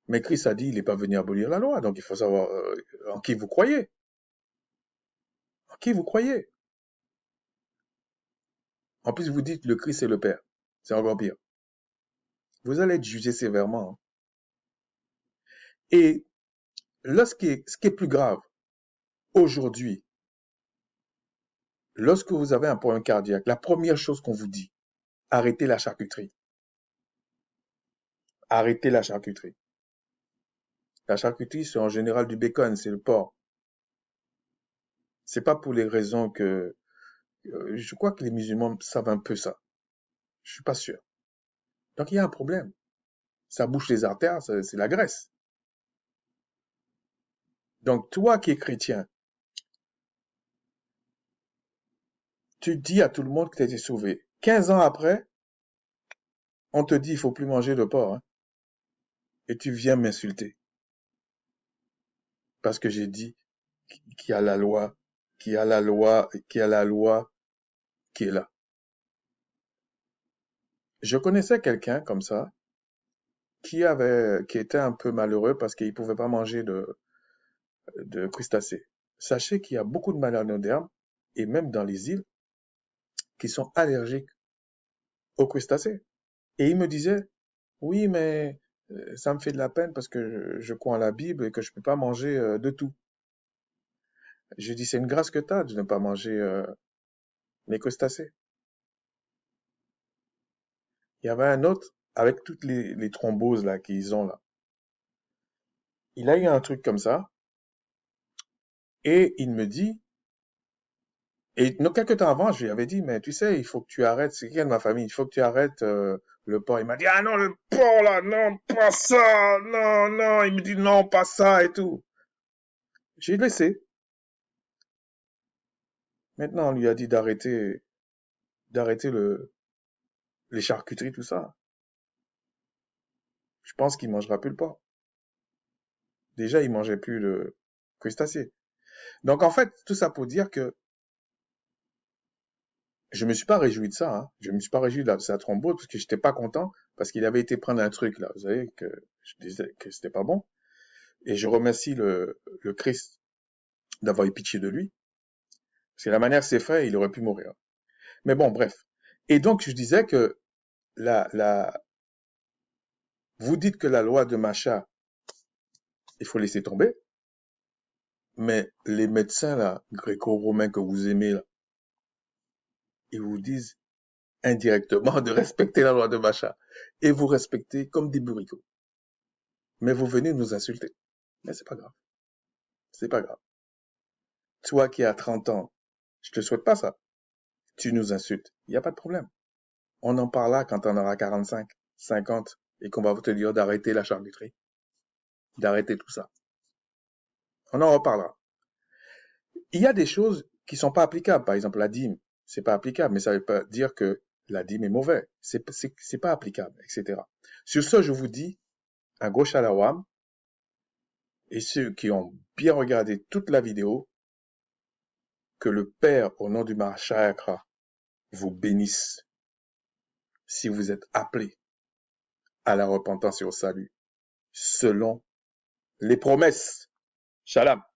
Mais Christ a dit, il n'est pas venu abolir la loi, donc il faut savoir en qui vous croyez. En qui vous croyez. En plus, vous dites le Christ est le Père. C'est encore pire. Vous allez être jugé sévèrement. Et là, ce qui est plus grave, aujourd'hui, lorsque vous avez un problème cardiaque, la première chose qu'on vous dit, arrêtez la charcuterie. Arrêtez la charcuterie. La charcuterie, c'est en général du bacon, c'est le porc. C'est pas pour les raisons que je crois que les musulmans savent un peu ça. Je suis pas sûr. Donc il y a un problème. Ça bouche les artères, c'est la graisse. Donc toi qui es chrétien, tu dis à tout le monde que tu as été sauvé. 15 ans après, on te dit il faut plus manger de porc, hein, et tu viens m'insulter parce que j'ai dit qu'il y a la loi, qu'il y a la loi, qu'il y a la loi qui est là. Je connaissais quelqu'un comme ça qui était un peu malheureux parce qu'il pouvait pas manger de crustacés. Sachez qu'il y a beaucoup de malades modernes et même dans les îles qui sont allergiques aux crustacés. Et il me disait, oui, mais ça me fait de la peine parce que je crois en la Bible et que je peux pas manger de tout. J'ai dit, c'est une grâce que tu as de ne pas manger mes crustacés. Il y avait un autre, avec toutes les thromboses là qu'ils ont là. Il a eu un truc comme ça et il me dit, et quelques temps avant, je lui avais dit, mais tu sais, il faut que tu arrêtes, c'est quelqu'un de ma famille, il faut que tu arrêtes le porc. Il m'a dit, ah non, le porc là, non, pas ça, non, non. Il me dit, non, pas ça et tout. J'ai laissé. Maintenant, on lui a dit d'arrêter les charcuteries, tout ça. Je pense qu'il mangera plus le porc. Déjà, il mangeait plus le crustacé. Donc, en fait, tout ça pour dire que je me suis pas réjoui de ça, hein. Je me suis pas réjoui de sa thrombose parce que j'étais pas content parce qu'il avait été prendre un truc là. Vous savez que je disais que c'était pas bon. Et je remercie le Christ d'avoir eu pitié de lui. Parce que la manière que c'est fait, il aurait pu mourir. Mais bon, bref. Et donc, je disais que vous dites que la loi de Macha, il faut laisser tomber. Mais les médecins là, gréco-romains que vous aimez là, ils vous disent indirectement de respecter la loi de Macha. Et vous respectez comme des bourricots. Mais vous venez nous insulter. Mais c'est pas grave. C'est pas grave. Toi qui as 30 ans, je te souhaite pas ça. Tu nous insultes. Il n'y a pas de problème. On en parlera quand on aura 45, 50 et qu'on va te dire d'arrêter la charcuterie, d'arrêter tout ça. On en reparlera. Il y a des choses qui sont pas applicables. Par exemple, la dîme, c'est pas applicable, mais ça veut pas dire que la dîme est mauvaise. C'est pas applicable, etc. Sur ce, je vous dis un gros shalawam et ceux qui ont bien regardé toute la vidéo, que le Père, au nom du Mahashayakra, vous bénisse si vous êtes appelés à la repentance et au salut, selon les promesses Shalom.